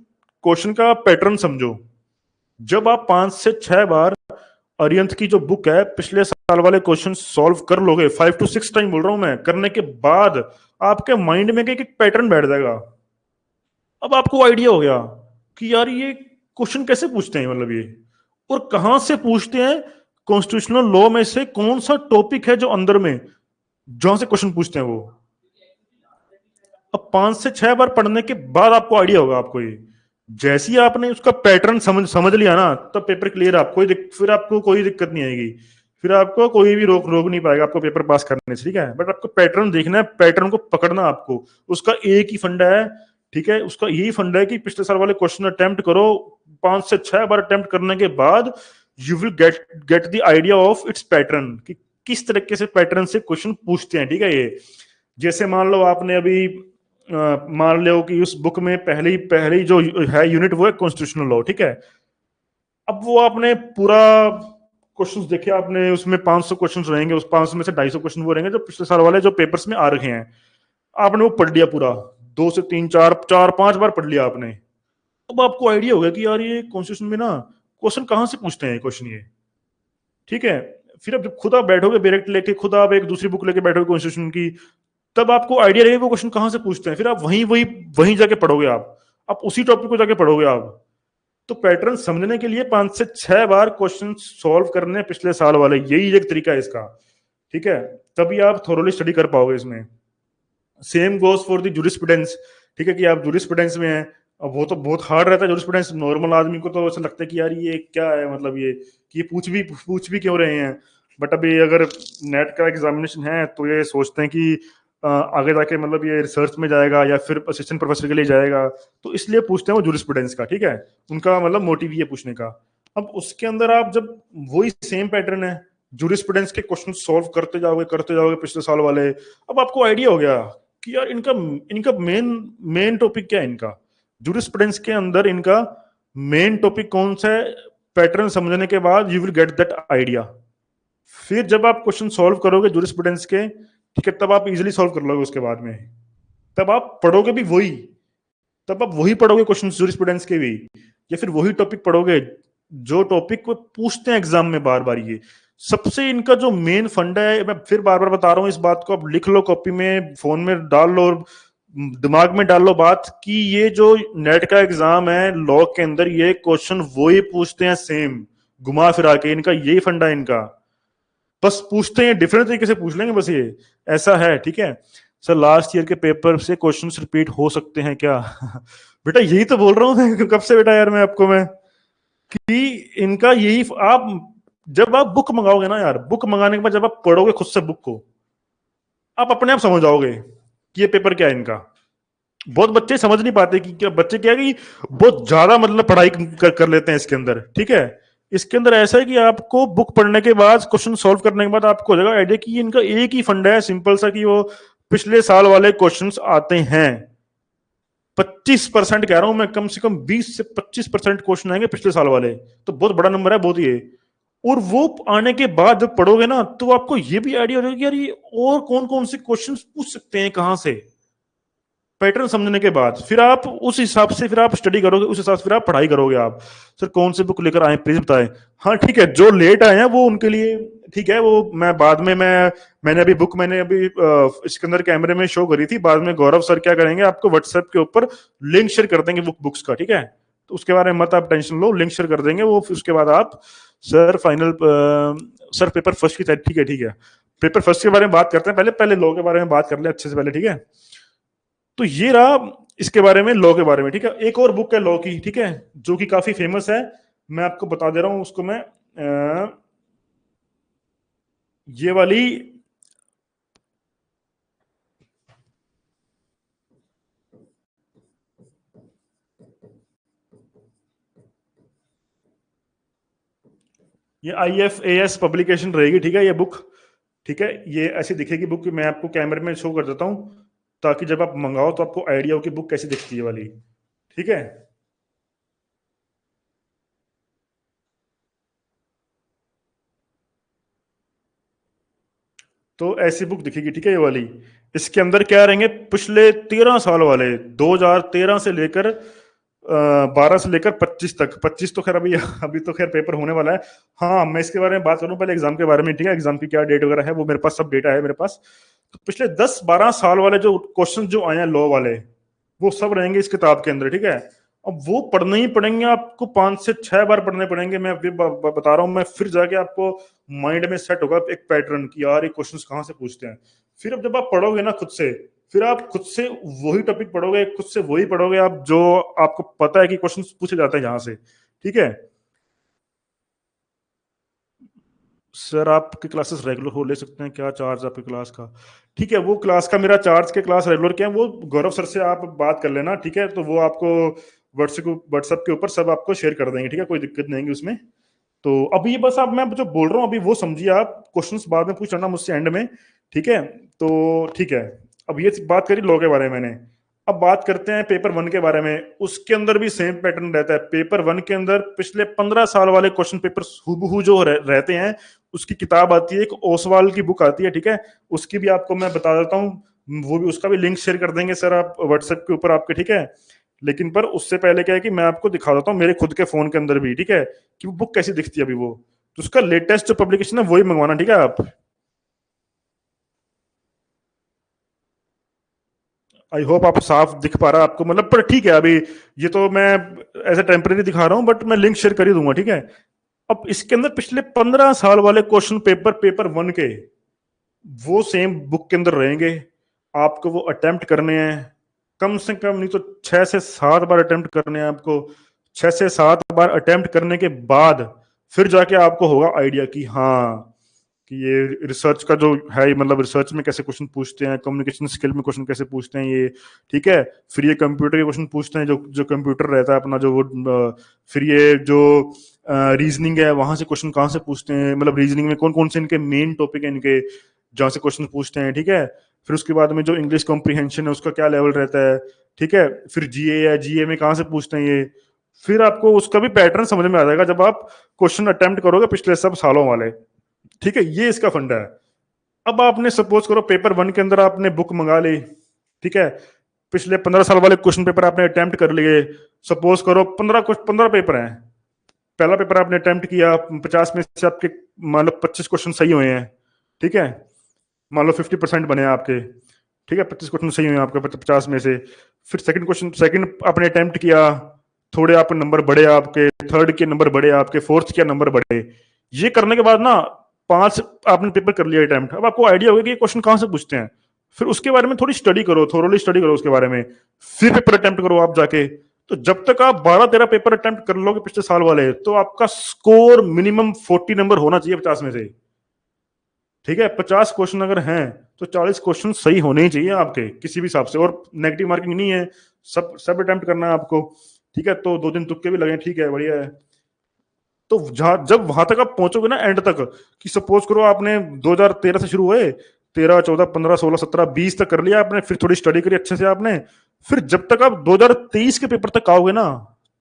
क्वेश्चन का पैटर्न समझो। जब आप 5 से 6 बार अरियंत की जो बुक है पिछले साल वाले क्वेश्चन सॉल्व कर लोगे, 5 to 6 टाइम बोल रहा हूं मैं, करने के बाद आपके माइंड में एक पैटर्न बैठ जाएगा। अब आपको आइडिया हो गया कि यार ये क्वेश्चन कैसे पूछते हैं, मतलब ये और कहां से पूछते हैं, कॉन्स्टिट्यूशनल लॉ में से कौन सा टॉपिक है जो अंदर में जहां से क्वेश्चन पूछते हैं वो। अब 5 से 6 बार पढ़ने के बाद आपको आइडिया होगा। आपको ये जैसे ही आपने उसका पैटर्न समझ लिया ना, तब पेपर क्लियर। आप फिर आपको कोई दिक्कत नहीं आएगी, फिर आपको कोई भी रोक नहीं पाएगा आपको पेपर पास करने से, ठीक है। बट आपको पैटर्न देखना है, पैटर्न को पकड़ना आपको। उसका एक ही फंडा है, ठीक है, उसका यही फंडा है कि पिछले साल वाले क्वेश्चन अटेम्प्ट करो। 5 से 6 बार अटेम्प्ट करने के बाद you will get the idea of its pattern, कि किस तरीके से पैटर्न से क्वेश्चन पूछते हैं, ठीक है। ये जैसे मान लो आपने अभी मान लो कि उस बुक में पहली पहली जो है यूनिट वो है कॉन्स्टिट्यूशनल लॉ, ठीक है। अब वो आपने पूरा क्वेश्चंस देखे आपने, उसमें 500 क्वेश्चंस रहेंगे, उस 500 में से 250 क्वेश्चन वो रहेंगे जो पिछले साल वाले जो पेपर्स में आ रखे हैं। आपने वो पढ़ लिया पूरा, 2 से 3 4 5 बार पढ़ लिया आपने। अब आपको आइडिया हो गया कि यार ये कॉन्स्टिट्यूशन में ना क्वेश्चन कहाँ से पूछते हैं क्वेश्चन ये, ठीक है। फिर अब जब खुद आप बैठोगे डायरेक्ट लेके, खुद आप एक दूसरी बुक लेके बैठोगे कॉन्स्टिट्यूशन की, तब आपको आइडिया रहेगा वो क्वेश्चन कहां से पूछते हैं। फिर आप वहीं वहीं वहीं जाके पढ़ोगे, आप उसी टॉपिक को जाके पढ़ोगे आप। तो पैटर्न समझने के लिए 5 से 6 बार क्वेश्चन सॉल्व करने पिछले साल वाले, यही एक तरीका है इसका, ठीक है। तभी आप थोरोली स्टडी कर पाओगे इसमें। Same goes for the jurisprudence, ठीक है, कि आप जूरिस्प्रूडेंस में हैं। अब वो तो बहुत हार्ड रहता है जूरिस्प्रूडेंस, नॉर्मल आदमी को तो ऐसा लगता है कि यार ये क्या है, मतलब ये कि ये पूछ भी क्यों रहे हैं। बट अभी अगर नेट का एग्जामिनेशन है तो ये सोचते हैं कि आगे जाके मतलब ये रिसर्च में जाएगा या फिर असिस्टेंट प्रोफेसर के लिए जाएगा, तो इसलिए पूछते हैं वो जूरिस्प्रूडेंस का, ठीक है। उनका मतलब मोटिव ये पूछने का। अब उसके अंदर आप जब वही सेम पैटर्न है, जूरिस्प्रूडेंस के क्वेश्चन सॉल्व करते जाओगे पिछले साल वाले, अब आपको आइडिया हो गया कि यार इनका इनका मेन मेन टॉपिक क्या है इनका, जूरिस्प्रूडेंस के अंदर इनका मेन टॉपिक कौन सा है। पैटर्न समझने के बाद you will get that idea. फिर जब आप क्वेश्चन सॉल्व करोगे जूरिस्प्रूडेंस के, ठीक है, तब आप इजीली सॉल्व कर लोगे उसके बाद में। तब आप पढ़ोगे भी वही, तब आप वही पढ़ोगे क्वेश्चन जूरिस्प्रूडेंस के भी, या फिर वही टॉपिक पढ़ोगे जो टॉपिक को पूछते हैं एग्जाम में बार बार। ये सबसे इनका जो मेन फंडा है, मैं फिर बार बार बता रहा हूं इस बात को, आप लिख लो कॉपी में, फोन में डाल लो और दिमाग में डाल लो बात, कि ये जो नेट का एग्जाम है लॉ के अंदर, ये क्वेश्चन वही पूछते हैं सेम घुमा फिरा के। इनका यही फंडा है इनका, बस पूछते हैं डिफरेंट तरीके से पूछ लेंगे, बस ये ऐसा है, ठीक है। सर लास्ट ईयर के पेपर से क्वेश्चंस रिपीट हो सकते हैं क्या? बेटा यही तो बोल रहा हूँ कब से बेटा यार मैं आपको, मैं कि इनका यही, आप जब आप बुक मंगाओगे ना यार, बुक मंगाने के बाद जब आप पढ़ोगे खुद से बुक को, आप अपने आप समझ जाओगे कि ये पेपर क्या है इनका। बहुत बच्चे समझ नहीं पाते कि क्या, बच्चे क्या है कि बहुत ज्यादा मतलब पढ़ाई कर लेते हैं इसके अंदर, ठीक है। इसके अंदर ऐसा है कि आपको बुक पढ़ने के बाद, क्वेश्चन सॉल्व करने के बाद आपको हो जाएगा आइडिया कि ये इनका एक ही फंडा है सिंपल सा, कि वो पिछले साल वाले क्वेश्चंस आते हैं। 25% कह रहा हूं मैं, कम से कम 20 से 25% क्वेश्चन आएंगे पिछले साल वाले, तो बहुत बड़ा नंबर है बहुत ये। और वो आने के बाद जब पढ़ोगे ना तो आपको ये भी आइडिया हो जाएगा कि यार ये और कौन कौन से क्वेश्चन पूछ सकते हैं कहां से। पैटर्न समझने के बाद फिर आप उस हिसाब से फिर आप स्टडी करोगे, उस हिसाब से फिर आप पढ़ाई करोगे। आप सर कौन से बुक लेकर आए प्लीज बताएं। हाँ ठीक है, जो लेट आए हैं वो उनके लिए ठीक है, वो मैं बाद में मैंने अभी बुक मैंने अभी इसके अंदर कैमरे में शो करी थी। बाद में गौरव सर क्या करेंगे, आपको व्हाट्सएप के ऊपर लिंक शेयर कर देंगे बुक्स का, ठीक है। तो उसके बारे में मत आप टेंशन लो, लिंक शेयर कर देंगे वो। फिर उसके बाद आप sir final sir paper first की ठीक है, ठीक है, पेपर फर्स्ट के बारे में बात करते हैं। पहले पहले लॉ के बारे में बात कर ले अच्छे से पहले, ठीक है। तो ये रहा इसके बारे में, लॉ के बारे में, ठीक है। एक और बुक है लॉ की, ठीक है, जो कि काफी फेमस है, मैं आपको बता दे रहा हूं उसको मैं। ये वाली ये IFAS पब्लिकेशन रहेगी, ठीक है, ये बुक, ठीक है। ये ऐसी दिखेगी बुक, मैं आपको कैमरे में शो कर देता हूं ताकि जब आप मंगाओ तो आपको आइडिया हो कि बुक कैसी दिखती है वाली, ठीक है। तो ऐसी बुक दिखेगी, ठीक है, ये वाली। इसके अंदर क्या रहेंगे, पिछले 13 साल वाले, 2013 से लेकर 12 से लेकर 25 तक। 25 तो खैर अभी अभी तो खैर पेपर होने वाला है। हाँ मैं इसके बारे में बात करूं पहले एग्जाम के बारे में, ठीक है। एग्जाम की क्या डेट वगैरह है वो मेरे पास सब डेटा है मेरे पास। तो पिछले 10-12 साल वाले जो क्वेश्चन जो आए हैं लॉ वाले, वो सब रहेंगे इस किताब के अंदर, ठीक है। अब वो पढ़ने ही पड़ेंगे आपको, 5 से 6 बार पढ़ने पड़ेंगे। मैं अभी बता रहा हूँ मैं, फिर जाके आपको माइंड में सेट होगा एक पैटर्न कि यार ये क्वेश्चंस कहाँ से पूछते हैं। फिर अब जब आप पढ़ोगे ना खुद से, फिर आप खुद से वही टॉपिक पढ़ोगे, खुद से वही पढ़ोगे आप जो आपको पता है कि क्वेश्चन पूछे जाते हैं जहां से, ठीक है। सर आपकी क्लासेस रेगुलर हो ले सकते हैं, क्या चार्ज आपकी क्लास का? ठीक है, वो क्लास का मेरा चार्ज के क्लास रेगुलर क्या है वो गौरव सर से आप बात कर लेना, ठीक है। तो वो आपको व्हाट्सएप के ऊपर सब आपको शेयर कर देंगे, ठीक है, कोई दिक्कत नहीं है उसमें। तो अभी ये बस आप मैं जो बोल रहा हूँ अभी वो समझिए आप, क्वेश्चंस बाद में पूछ लेना मुझसे एंड में, ठीक है। तो ठीक है, अब ये बात करी लॉ के बारे में मैंने। अब बात करते हैं पेपर 1 के बारे में। उसके अंदर भी सेम पैटर्न रहता है। पेपर 1 के अंदर पिछले 15 साल वाले क्वेश्चन पेपर हूबहू जो रहते हैं, उसकी किताब आती है, एक ओसवाल की बुक आती है, ठीक है। उसकी भी आपको मैं बता देता हूँ, वो भी उसका भी लिंक शेयर कर देंगे सर आप व्हाट्सएप के ऊपर आपके, ठीक है। लेकिन पर उससे पहले क्या है कि मैं आपको दिखा देता हूँ मेरे खुद के फोन के अंदर भी, ठीक है, कि वो बुक कैसी दिखती है अभी वो। तो उसका लेटेस्ट जो पब्लिकेशन है वही मंगवाना, ठीक है आप। आई होप आप साफ दिख पा रहा है आपको, मतलब, पर ठीक है अभी ये तो मैं ऐसे टेम्परेरी दिखा रहा हूँ, बट मैं लिंक शेयर कर ही दूंगा, ठीक है। अब इसके अंदर पिछले 15 साल वाले क्वेश्चन पेपर 1 के वो सेम बुक के अंदर रहेंगे। आपको वो अटेम्प्ट करने हैं, कम से कम नहीं तो 6 से 7 बार अटेम्प्ट करने हैं आपको। 6 से 7 बार अटेम्प्ट करने के बाद फिर जाके आपको होगा आइडिया कि हाँ, कि ये रिसर्च का जो है, मतलब रिसर्च में कैसे क्वेश्चन पूछते हैं, कम्युनिकेशन स्किल में क्वेश्चन कैसे पूछते हैं ये, ठीक है। फिर ये कंप्यूटर के क्वेश्चन पूछते हैं, जो जो कंप्यूटर रहता है अपना जो वो फिर ये जो रीजनिंग है वहां से क्वेश्चन कहाँ से पूछते हैं, मतलब रीजनिंग में कौन कौन से इनके मेन टॉपिक है इनके जहाँ से क्वेश्चन पूछते हैं, ठीक है। फिर उसके बाद में जो इंग्लिश कॉम्प्रीहेंशन है उसका क्या लेवल रहता है, ठीक है। फिर जीए है, जीए में कहाँ से पूछते हैं ये। फिर आपको उसका भी पैटर्न समझ में आ जाएगा जब आप क्वेश्चन अटेम्प्ट करोगे पिछले सब सालों वाले, ठीक है। ये इसका फंडा है। अब आपने सपोज करो पेपर 1 के अंदर आपने बुक मंगा ली, ठीक है। पिछले 15 साल वाले क्वेश्चन पेपर आपने अटेम्प्ट कर लिए। सपोज करो 15 पेपर हैं, पहला पेपर आपने अटेम्प्ट किया, 50 में से आपके मान लो 25 क्वेश्चन सही हुए हैं, ठीक है। मान लो 50% बने आपके, ठीक है, 25 क्वेश्चन सही हुए आपके 50 में से। फिर सेकंड आपने अटेम्प्ट किया, थोड़े आप नंबर बढ़े आपके, थर्ड के नंबर बढ़े आपके, फोर्थ के नंबर बढ़े। ये करने के बाद ना 5 आपने पेपर कर लिया अटेम्प्ट, अब आपको आइडिया होगा कि ये क्वेश्चन कहाँ से पूछते हैं। फिर उसके बारे में थोड़ी स्टडी करो, थोरोली स्टडी करो उसके बारे में, फिर पेपर अटेम्प्ट करो आप जाके। तो जब तक आप 12-13 पेपर अटेम्प्ट कर लोगे पिछले साल वाले, तो आपका स्कोर मिनिमम 40 नंबर होना चाहिए 50 में से, ठीक है। 50 क्वेश्चन अगर हैं तो 40 क्वेश्चन सही होने ही चाहिए आपके किसी भी हिसाब से, और नेगेटिव मार्किंग नहीं है, सब सब अटेम्प्ट करना है आपको, ठीक है। तो 2 दिन तुक्के भी लगे, ठीक है, बढ़िया है। तो जब वहां तक आप पहुंचोगे ना एंड तक, कि सपोज करो आपने 2013 से शुरू हुए, 13, 14, 15, 16, 17, 20 तक कर लिया आपने, फिर थोड़ी स्टडी करी अच्छे से आपने, फिर जब तक आप 2023 के पेपर तक आओगे ना,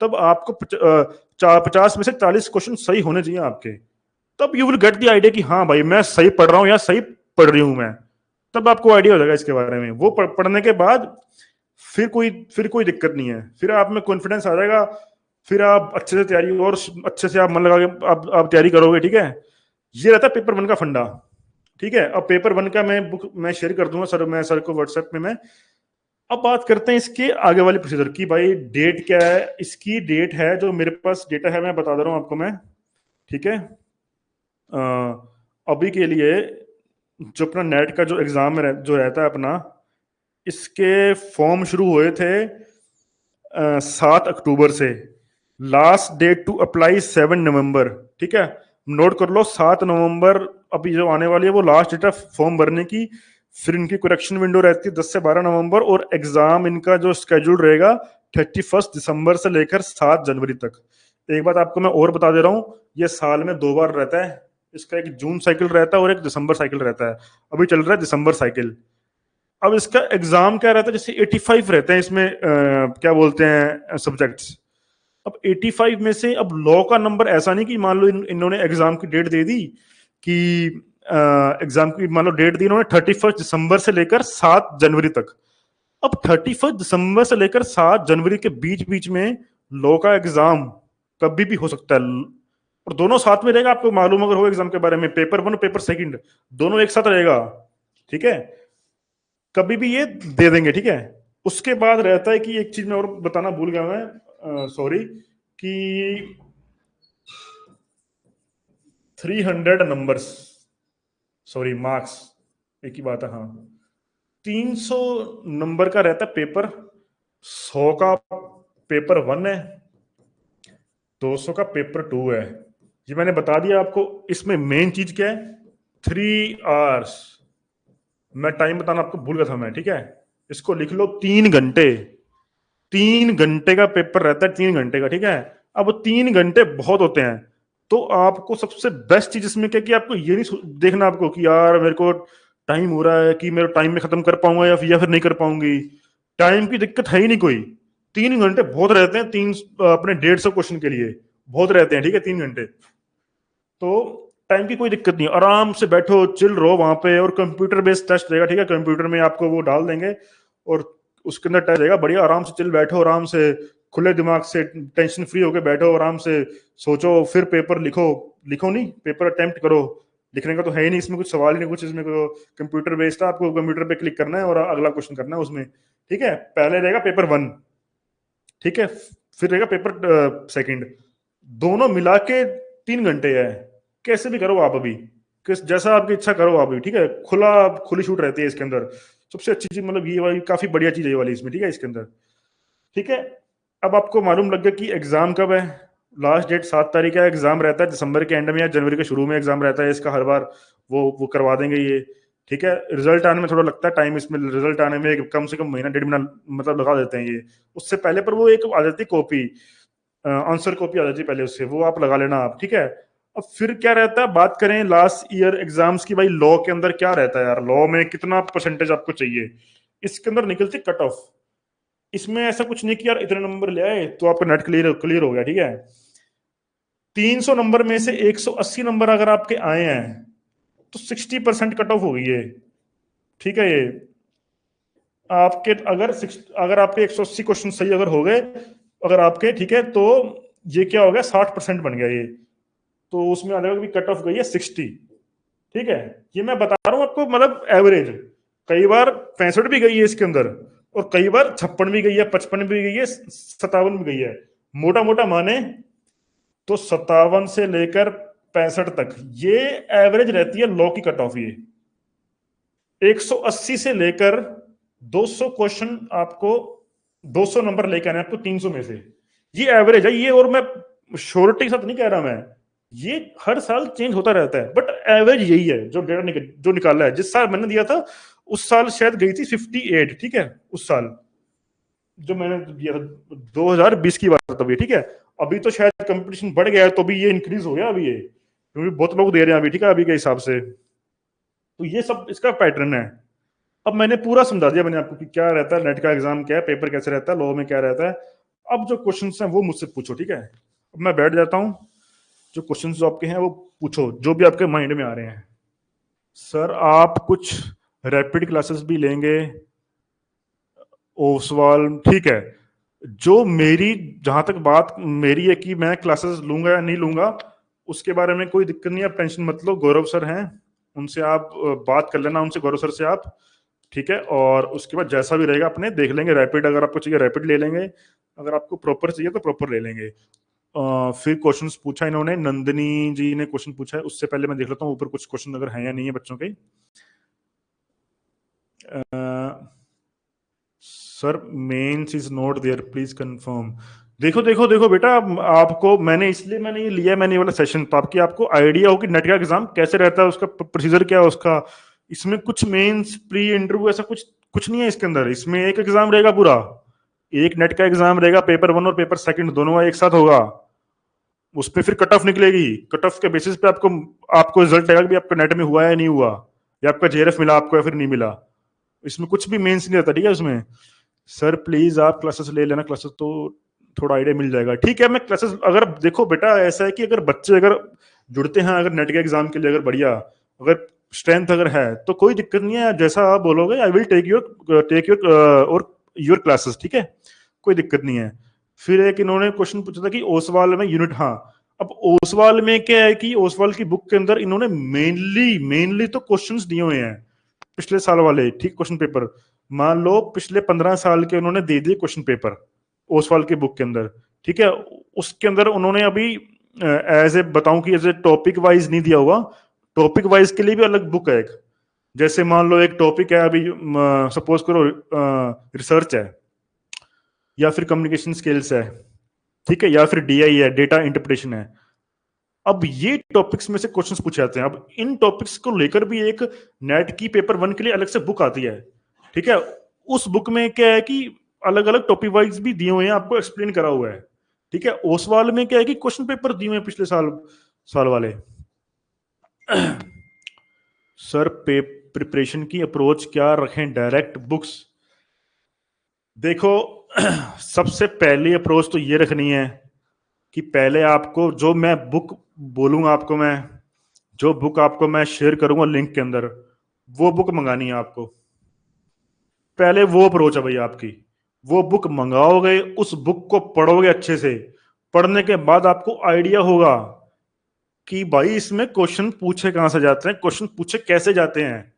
तब आपको 50 में से 40 क्वेश्चन सही होने चाहिए आपके। तब you will get the idea कि हाँ भाई मैं सही पढ़ रहा हूँ या सही पढ़ रही हूँ मैं। तब आपको आइडिया हो जाएगा इसके बारे में। वो पढ़ने के बाद फिर कोई दिक्कत नहीं है, फिर आप में कॉन्फिडेंस आ जाएगा, फिर आप अच्छे से तैयारी, और अच्छे से आप मन लगा के आप तैयारी करोगे, ठीक है। ये रहता है पेपर 1 का फंडा, ठीक है। अब पेपर 1 का मैं बुक मैं शेयर कर दूंगा सर, मैं सर को व्हाट्सएप में मैं। अब बात करते हैं इसके आगे वाली प्रोसीजर की, भाई डेट क्या है इसकी। डेट है, जो मेरे पास डेटा है मैं बता दे रहा हूँ आपको मैं, ठीक है। अ, अभी के लिए जो अपना नेट का जो एग्जाम जो रहता है अपना, इसके फॉर्म शुरू हुए थे 7 अक्टूबर से, लास्ट डेट टू अप्लाई 7 नवंबर, ठीक है। नोट कर लो, 7 नवंबर अभी जो आने वाली है वो लास्ट डेट है फॉर्म भरने की। फिर इनकी करेक्शन विंडो रहती है 10 से 12 नवंबर, और एग्जाम इनका जो स्केड्यूल रहेगा 31 दिसंबर से लेकर 7 जनवरी तक। एक बात आपको मैं और बता दे रहा हूँ, ये साल में 2 बार रहता है। इसका एक जून साइकिल रहता है और एक दिसंबर साइकिल रहता है। अभी चल रहा है दिसंबर साइकिल। अब इसका एग्जाम क्या रहता है, जैसे 85 रहते हैं इसमें, क्या बोलते हैं सब्जेक्ट्स। अब 85 में से अब लॉ का नंबर ऐसा नहीं कि मान लो इन्होंने एग्जाम की डेट दे दी कि एग्जाम की मान लो डेट दी इन्होंने 31 दिसंबर से लेकर 7 जनवरी तक। अब 31 दिसंबर से लेकर 7 जनवरी के बीच बीच में लॉ का एग्जाम कभी भी हो सकता है, और दोनों साथ में रहेगा। आपको मालूम अगर हो एग्जाम के बारे में, पेपर 1 और पेपर 2 दोनों एक साथ रहेगा, ठीक है। कभी भी ये दे देंगे, ठीक है। उसके बाद रहता है कि एक चीज मैं और बताना भूल गया मैं, सॉरी, कि 300 नंबर्स, सॉरी मार्क्स, एक ही बात है, हाँ। 300 नंबर का रहता है पेपर, 100 का पेपर 1 है, 200 का पेपर 2 है। ये मैंने बता दिया आपको। इसमें मेन चीज क्या है, 3 आवर्स। मैं टाइम बताना आपको भूल गया था मैं, ठीक है। इसको लिख लो, 3 घंटे। 3 घंटे का पेपर रहता है, 3 घंटे का, ठीक है। अब 3 घंटे बहुत होते हैं, तो आपको सबसे बेस्ट चीज इसमें क्या कि आपको ये नहीं देखना आपको कि यार मेरे को टाइम हो रहा है कि मेरे टाइम में खत्म कर पाऊंगा या फिर नहीं कर पाऊंगी। टाइम की दिक्कत है ही नहीं कोई। 3 घंटे बहुत रहते हैं, अपने 150 क्वेश्चन के लिए बहुत रहते हैं, ठीक है, 3 घंटे। तो टाइम की कोई दिक्कत नहीं, आराम से बैठो, चिल रहो वहां पे। और कंप्यूटर बेस्ड टेस्ट रहेगा, ठीक है। कंप्यूटर में आपको वो डाल देंगे और उसके अंदर टेस्ट रहेगा, बढ़िया आराम से चिल बैठो, आराम से खुले दिमाग से टेंशन फ्री होकर बैठो, आराम से सोचो, फिर पेपर लिखो। लिखो नहीं, पेपर अटेम्प्ट करो। लिखने का तो है ही नहीं इसमें, कुछ सवाल ही नहीं कुछ इसमें। कंप्यूटर बेस्ड है, आपको कंप्यूटर पे क्लिक करना है और अगला क्वेश्चन करना है उसमें, ठीक है। पहले रहेगा पेपर 1, ठीक है, फिर रहेगा पेपर 2। दोनों मिला के 3 घंटे है। कैसे भी करो आप अभी, जैसा आपकी इच्छा करो आप अभी, ठीक है। खुली छूट रहती है इसके अंदर। सबसे अच्छी चीज मतलब ये वाली, काफी बढ़िया चीज है ये वाली इसमें, ठीक है, इसके अंदर, ठीक है। अब आपको मालूम लग गया कि एग्जाम कब है। लास्ट डेट 7 तारीख है, एग्जाम रहता है दिसंबर के एंड में या जनवरी के शुरू में एग्जाम रहता है इसका हर बार। वो करवा देंगे ये, ठीक है। रिजल्ट आने में थोड़ा लगता है टाइम, इसमें रिजल्ट आने में कम से कम महीना 1.5 महीना मतलब लगा देते हैं ये। उससे पहले पर वो एक आ जाती कॉपी, आंसर कॉपी आ जाती है पहले उससे, वो आप लगा लेना आप, ठीक है। अब फिर क्या रहता है, बात करें लास्ट ईयर एग्जाम्स की, भाई लॉ के अंदर क्या रहता है यार, लॉ में कितना परसेंटेज आपको चाहिए। इसके अंदर निकलती कट ऑफ। इसमें ऐसा कुछ नहीं कि यार इतने नंबर ले आए तो आपका नेट क्लियर क्लियर हो गया, ठीक है। 300 नंबर में से 180 नंबर अगर आपके आए हैं तो 60% कट ऑफ हो गई है, ठीक है। ये आपके अगर आपके 180 क्वेश्चन सही अगर हो गए अगर आपके, ठीक है, तो ये क्या हो गया, 60% बन गया ये। तो उसमें आ जाएगा कि कट ऑफ गई है 60, ठीक है। ये मैं बता रहा हूँ आपको, मतलब एवरेज। कई बार 65 भी गई है इसके अंदर, और कई बार 56 भी गई है, 55 भी गई है, 57 भी गई है। मोटा मोटा माने तो 57 से लेकर 65 तक ये एवरेज रहती है लॉ की कट ऑफ। ये 180 से लेकर 200 क्वेश्चन आपको, 200 नंबर लेकर आने आपको 300 में से, ये एवरेज है ये। और मैं श्योरिटी के साथ नहीं कह रहा मैं, ये हर साल चेंज होता रहता है, बट एवरेज यही है जो डेटा जो निकाला है। जिस साल मैंने दिया था उस साल शायद गई थी 58, ठीक है, उस साल जो मैंने दिया था 2020 की बात है तभी, ठीक है। अभी तो शायद कंपटीशन बढ़ गया है तो भी ये इंक्रीज हो गया अभी, ये क्योंकि बहुत लोग दे रहे हैं अभी, ठीक है, अभी के हिसाब से। तो ये सब इसका पैटर्न है। अब मैंने पूरा समझा दिया मैंने आपको कि क्या रहता है, नेट का एग्जाम क्या है, पेपर कैसे रहता है, लॉ में क्या रहता है। अब जो क्वेश्चन हैं वो मुझसे पूछो, ठीक है। अब मैं बैठ जाता हूँ, जो क्वेश्चन जो आपके हैं वो पूछो, जो भी आपके माइंड में आ रहे हैं। सर आप कुछ रैपिड क्लासेस भी लेंगे? ओसवाल, ठीक है। जो मेरी, जहां तक बात मेरी है कि मैं क्लासेस लूंगा या नहीं लूंगा, उसके बारे में कोई दिक्कत नहीं है, आप टेंशन मत लो। गौरव सर हैं, उनसे आप बात कर लेना, उनसे, गौरव सर से आप, ठीक है। और उसके बाद जैसा भी रहेगा अपने देख लेंगे। रैपिड अगर आपको चाहिए रैपिड ले लेंगे, अगर आपको प्रॉपर चाहिए तो प्रॉपर ले लेंगे। फिर क्वेश्चंस पूछा इन्होंने, नंदिनी जी ने क्वेश्चन पूछा है, उससे पहले मैं देख लेता हूँ ऊपर कुछ क्वेश्चन अगर हैं या नहीं है बच्चों के। Sir mains is not there, please confirm. देखो देखो देखो बेटा, आपको मैंने इसलिए मैंने ये लिया, मैंने ये वाला सेशन ताकि आपको आइडिया हो कि नेट का एग्जाम कैसे रहता है, उसका प्रोसीजर क्या है उसका। इसमें कुछ मेंस प्री इंटरव्यू ऐसा कुछ कुछ नहीं है इसके अंदर। इसमें एक एग्जाम रहेगा पूरा, एक नेट का एग्जाम रहेगा, पेपर 1 और पेपर 2 दोनों एक साथ होगा। उस पर फिर कट ऑफ निकलेगी, कट ऑफ के बेसिस पे आपको आपको रिजल्ट आएगा कि आपका नेट में हुआ या नहीं हुआ, या आपका जेआरएफ मिला आपको या फिर नहीं मिला। इसमें कुछ भी मेंस नहीं रहता, ठीक है। उसमें सर प्लीज आप क्लासेस ले लेना, क्लासेस तो थोड़ा आइडिया मिल जाएगा, ठीक है। मैं क्लासेस, अगर देखो बेटा ऐसा है कि अगर बच्चे अगर जुड़ते हैं अगर नेट के एग्जाम के लिए, अगर बढ़िया, अगर स्ट्रेंथ अगर है तो कोई दिक्कत नहीं है। जैसा आप बोलोगे आई विल टेक योर और योर क्लासेस, ठीक है, कोई दिक्कत नहीं है। फिर एक इन्होंने क्वेश्चन पूछा था कि ओसवाल में यूनिट, हाँ। अब ओसवाल में क्या है कि ओसवाल की बुक के अंदर इन्होंने मेनली मेनली तो क्वेश्चंस दिए हुए हैं पिछले साल वाले, ठीक, क्वेश्चन पेपर। मान लो पिछले 15 साल के उन्होंने दे दिए क्वेश्चन पेपर ओसवाल के बुक के अंदर, ठीक है। उसके अंदर उन्होंने अभी एज ए बताऊं कि एज ए टॉपिक वाइज नहीं दिया हुआ, टॉपिक वाइज के लिए भी अलग बुक है एक। जैसे मान लो एक टॉपिक है अभी, सपोज करो रिसर्च है, या फिर कम्युनिकेशन स्किल्स है, ठीक है, या फिर डीआई है, डेटा इंटरप्रिटेशन है। अब ये टॉपिक्स में से क्वेश्चंस पूछे जाते हैं। अब इन टॉपिक्स को लेकर भी एक नेट की पेपर 1 के लिए अलग से बुक आती है, ठीक है। उस बुक में क्या है कि अलग अलग टॉपिक वाइज भी दिए हुए हैं, आपको एक्सप्लेन करा हुआ है, ठीक है। ओसवाल में क्या है कि क्वेश्चन पेपर दिए हुए हैं पिछले साल साल वाले। सर प्रिपरेशन की अप्रोच क्या रखें, डायरेक्ट बुक्स? देखो सबसे पहली अप्रोच तो ये रखनी है कि पहले आपको जो मैं बुक बोलूंगा, आपको मैं जो बुक आपको मैं शेयर करूंगा लिंक के अंदर, वो बुक मंगानी है आपको। पहले वो अप्रोच है भाई आपकी। वो बुक मंगाओगे, उस बुक को पढ़ोगे अच्छे से, पढ़ने के बाद आपको आइडिया होगा कि भाई इसमें क्वेश्चन पूछे कहां से जाते हैं, क्वेश्चन पूछे कैसे जाते हैं।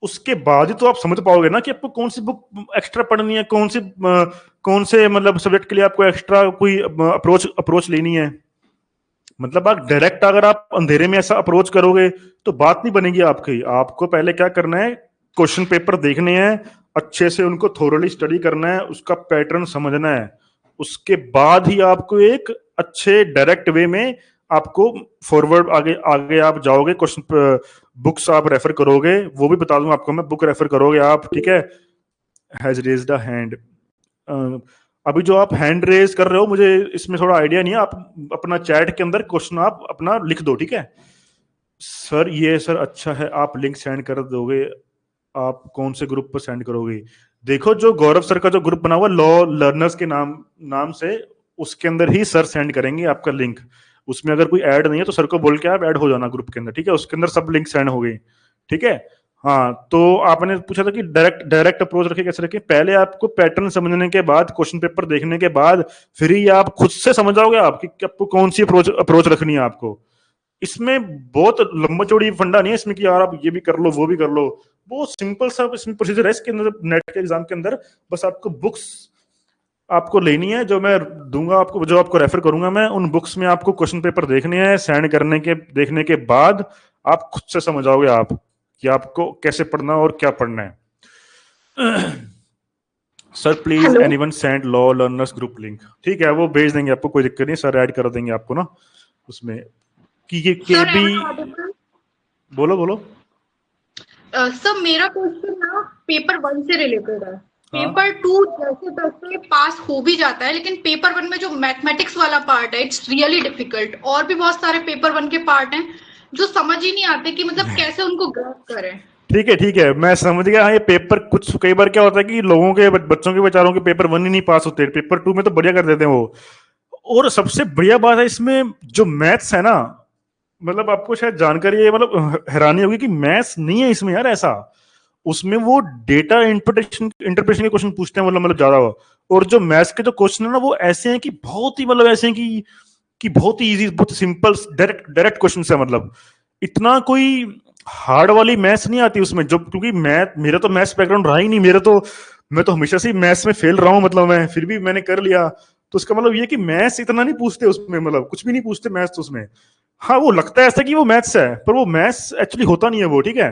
उसके बाद ही तो आप समझ पाओगे ना कि आपको कौन सी बुक एक्स्ट्रा पढ़नी है, कौन से मतलब सब्जेक्ट के लिए आपको एक्स्ट्रा कोई अप्रोच अप्रोच लेनी है। मतलब आप डायरेक्ट अगर आप अंधेरे में ऐसा अप्रोच करोगे तो बात नहीं बनेगी आपकी। आपको पहले क्या करना है, क्वेश्चन पेपर देखने हैं, अच्छे से उनको थोरली स्टडी करना है, उसका पैटर्न समझना है। उसके बाद ही आपको एक अच्छे डायरेक्ट वे में आपको फॉरवर्ड आगे आगे आप जाओगे। क्वेश्चन बुक्स आप रेफर करोगे, वो भी बता दूंगा आपको मैं, बुक रेफर करोगे आप, ठीक है। Has raised a hand. अभी जो आप हैंड रेज कर रहे हो मुझे इसमें थोड़ा आइडिया नहीं है, आप अपना चैट के अंदर क्वेश्चन आप अपना लिख दो, ठीक है। सर ये सर अच्छा है, आप लिंक सेंड कर दोगे, आप कौन से ग्रुप पर सेंड करोगे? देखो जो गौरव सर का जो ग्रुप बना हुआ लॉ लर्नर्स के नाम नाम से, उसके अंदर ही सर सेंड करेंगे आपका लिंक। उसमें अगर कोई ऐड नहीं है तो सर को बोल के आप ऐड हो जाना ग्रुप के अंदर, ठीक है। उसके अंदर सब लिंक सेंड हो गई, ठीक है। हाँ, तो आपने पूछा था कि डायरेक्ट डायरेक्ट अप्रोच रखे कैसे रखें। पहले आपको पैटर्न समझने के बाद, क्वेश्चन पेपर देखने के बाद, फिर ही आप खुद से समझ जाओगे आप कि आपको कौन सी अप्रोच अप्रोच रखनी है आपको। इसमें बहुत लंबा चौड़ी फंडा नहीं है इसमें कि यार आप ये भी कर लो वो भी कर लो। बहुत सिंपल सा इसमें प्रोसीजर है इसके अंदर, नेट के एग्जाम के अंदर। बस आपको बुक्स आपको लेनी है, जो मैं दूंगा आपको, जो आपको रेफर करूंगा मैं, उन बुक्स में आपको क्वेश्चन पेपर देखने हैं। सेंड करने के देखने के बाद आप खुद से समझ आओगे आप कि आपको कैसे पढ़ना और क्या पढ़ना है। Sir please hello. Anyone send law learners group link, ठीक है, वो भेज देंगे आपको, कोई दिक्कत नहीं, सर ऐड कर देंगे आपको ना उसमें। कि ये के sir B. Am I audible? बोलो बोलो। सर मेरा क्वेश्चन ना पेपर वन से रिलेटेड है। हाँ पेपर टू जैसे तैसे पास हो भी जाता है, लेकिन पेपर वन में जो मैथमेटिक्स वाला पार्ट है इट्स रियली डिफिकल्ट। और भी बहुत सारे पेपर वन के पार्ट हैं जो समझ ही नहीं आते कि मतलब कैसे उनको ग्रैस्प करें। ठीक है, मैं समझ गया। हाँ, ये पेपर कुछ कई बार क्या होता है कि लोगों के बच्चों के बेचारों के पेपर वन ही नहीं पास होते, पेपर टू में तो बढ़िया कर देते हैं वो। और सबसे बढ़िया बात है इसमें जो मैथ्स है ना, मतलब आपको शायद जानकारी है, मतलब हैरानी होगी कि मैथ्स नहीं है इसमें यार ऐसा। उसमें वो डेटा इंटरप्रिटेशन के क्वेश्चन पूछते हैं, मतलब ज्यादा हो। और जो मैथ्स के जो क्वेश्चन है ना वो ऐसे हैं कि बहुत ही मतलब ऐसे हैं कि बहुत ही इजी, बहुत सिंपल, डायरेक्ट डायरेक्ट क्वेश्चन है। मतलब इतना कोई हार्ड वाली मैथ्स नहीं आती उसमें, जो क्योंकि मेरा तो मैथ्स बैकग्राउंड रहा ही नहीं। मैं तो हमेशा से मैथ्स में फेल रहा हूँ, मतलब मैं फिर भी मैंने कर लिया। तो उसका मतलब ये कि मैथ्स इतना नहीं पूछते उसमें, मतलब कुछ भी नहीं पूछते मैथ्स तो उसमें। हाँ, वो लगता है ऐसा कि वो मैथ्स है, पर वो मैथ्स एक्चुअली होता नहीं है वो, ठीक है।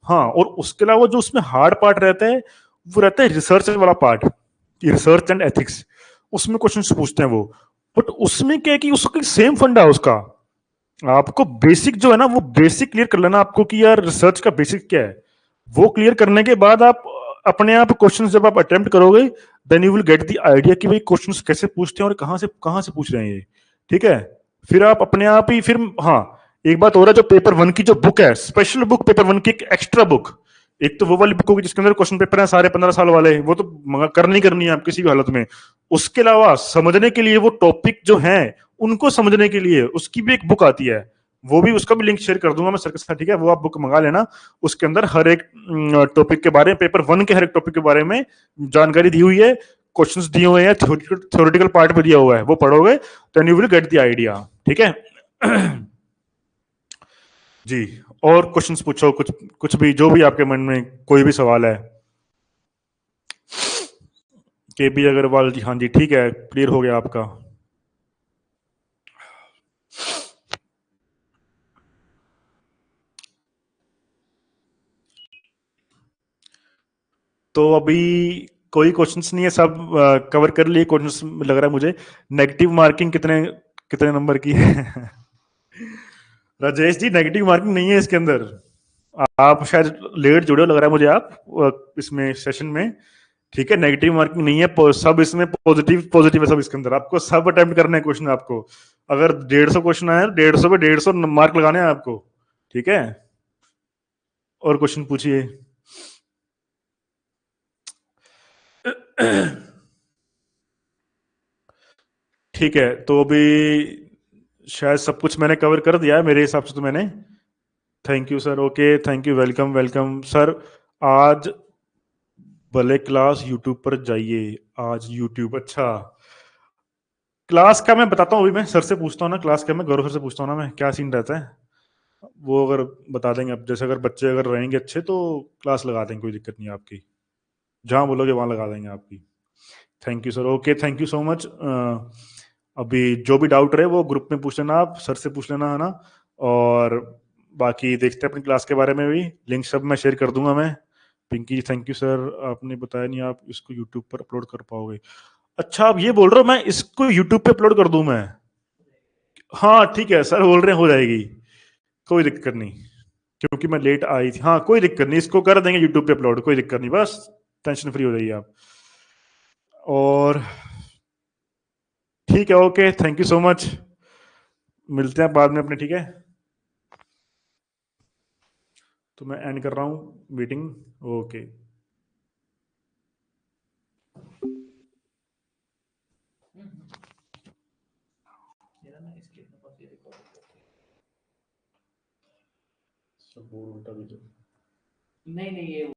हाँ, और उसके अलावा जो उसमें हार्ड पार्ट रहता है, वो रहता है रिसर्च वाला पार्ट, रिसर्च एंड एथिक्स। उसमें क्वेश्चन पूछते हैं वो। बट उसमें क्या है कि उसका सेम फंडा है उसका। आपको बेसिक जो है ना वो बेसिक क्लियर कर लेना आपको, कि यार रिसर्च का बेसिक क्या है। वो क्लियर करने के बाद आप अपने आप क्वेश्चंस जब आप अटेम्प्ट करोगे, then you will get the idea कि भाई क्वेश्चंस कैसे पूछते हैं और कहां से पूछ रहे हैं ये। ठीक है। फिर आप अपने आप ही फिर, हाँ, एक बात और है, जो पेपर वन की जो बुक है, स्पेशल बुक पेपर वन की, एक एक्स्ट्रा बुक। एक तो वो वाली बुक होगी जिसके अंदर क्वेश्चन पेपर है सारे 15 साल वाले, वो तो करनी है आप किसी भी हालत में। उसके अलावा समझने के लिए वो टॉपिक जो है, उनको समझने के लिए उसकी भी एक बुक आती है। वो भी, उसका भी लिंक शेयर कर दूंगा मैं सर के साथ, ठीक है। वो आप बुक मंगा लेना। उसके अंदर हर एक टॉपिक के बारे में, पेपर वन के हर एक टॉपिक के बारे में जानकारी दी हुई है, क्वेश्चंस दिए हुए हैं, थ्योरेटिकल पार्ट भी दिया हुआ है, वो पढ़ोगे then you will get the idea. ठीक है। जी। और क्वेश्चंस पूछो, कुछ कुछ भी, जो भी आपके मन में कोई भी सवाल है। के बी अग्रवाल जी, हाँ जी, ठीक है, क्लियर हो गया आपका। तो अभी कोई क्वेश्चंस नहीं है, सब कवर कर लिए क्वेश्चंस लग रहा है मुझे। नेगेटिव मार्किंग कितने कितने नंबर की है? राजेश जी, नेगेटिव मार्किंग नहीं है इसके अंदर। आप शायद लेट जुड़े हो लग रहा है मुझे, आप इसमें सेशन में। ठीक है, नेगेटिव मार्किंग नहीं है, सब इसमें पॉजिटिव पॉजिटिव है सब इसके अंदर। आपको सब अटेम्प्ट करने हैं क्वेश्चन आपको। अगर 150 क्वेश्चन आए, 150 पे 150 मार्क लगाने हैं आपको। ठीक है। और क्वेश्चन पूछिए। ठीक है, तो अभी शायद सब कुछ मैंने कवर कर दिया है मेरे हिसाब से, तो मैंने। Thank you sir, okay, thank you, welcome welcome sir. आज भले क्लास यूट्यूब पर जाइए। आज यूट्यूब, अच्छा। क्लास का मैं बताता हूँ, अभी मैं सर से पूछता हूँ ना, क्लास का मैं गौरव सर से पूछता हूँ ना, मैं क्या सीन रहता है। वो अगर बता देंगे, अब जैसे अगर बच्चे अगर रहेंगे अच्छे तो क्लास लगा देंगे, कोई दिक्कत नहीं है आपकी। जहाँ बोलोगे वहां लगा देंगे आपकी। Thank you sir, okay, thank you so much. अभी जो भी डाउट रहे वो ग्रुप में पूछ लेना, आप सर से पूछ लेना, है ना। और बाकी देखते हैं अपनी क्लास के बारे में भी, लिंक सब मैं शेयर कर दूंगा मैं। पिंकी, थैंक यू सर, आपने बताया नहीं आप इसको यूट्यूब पर अपलोड कर पाओगे। अच्छा, आप ये बोल रहे हो मैं इसको यूट्यूब पे अपलोड कर दूं मैं? हाँ ठीक है सर, बोल रहे हैं हो जाएगी, कोई दिक्कत नहीं। क्योंकि मैं लेट आई थी, हाँ कोई दिक्कत नहीं, इसको कर देंगे यूट्यूब पे अपलोड, कोई दिक्कत नहीं, बस टेंशन फ्री हो जाइए आप। और ठीक है, okay, thank you so much. मिलते हैं बाद में अपने, ठीक है। तो मैं एंड कर रहा हूँ मीटिंग। ओके। मेरा ना इसके अपने पास ये रिकॉर्ड करते सब उल्टा भी तो। नहीं नहीं ये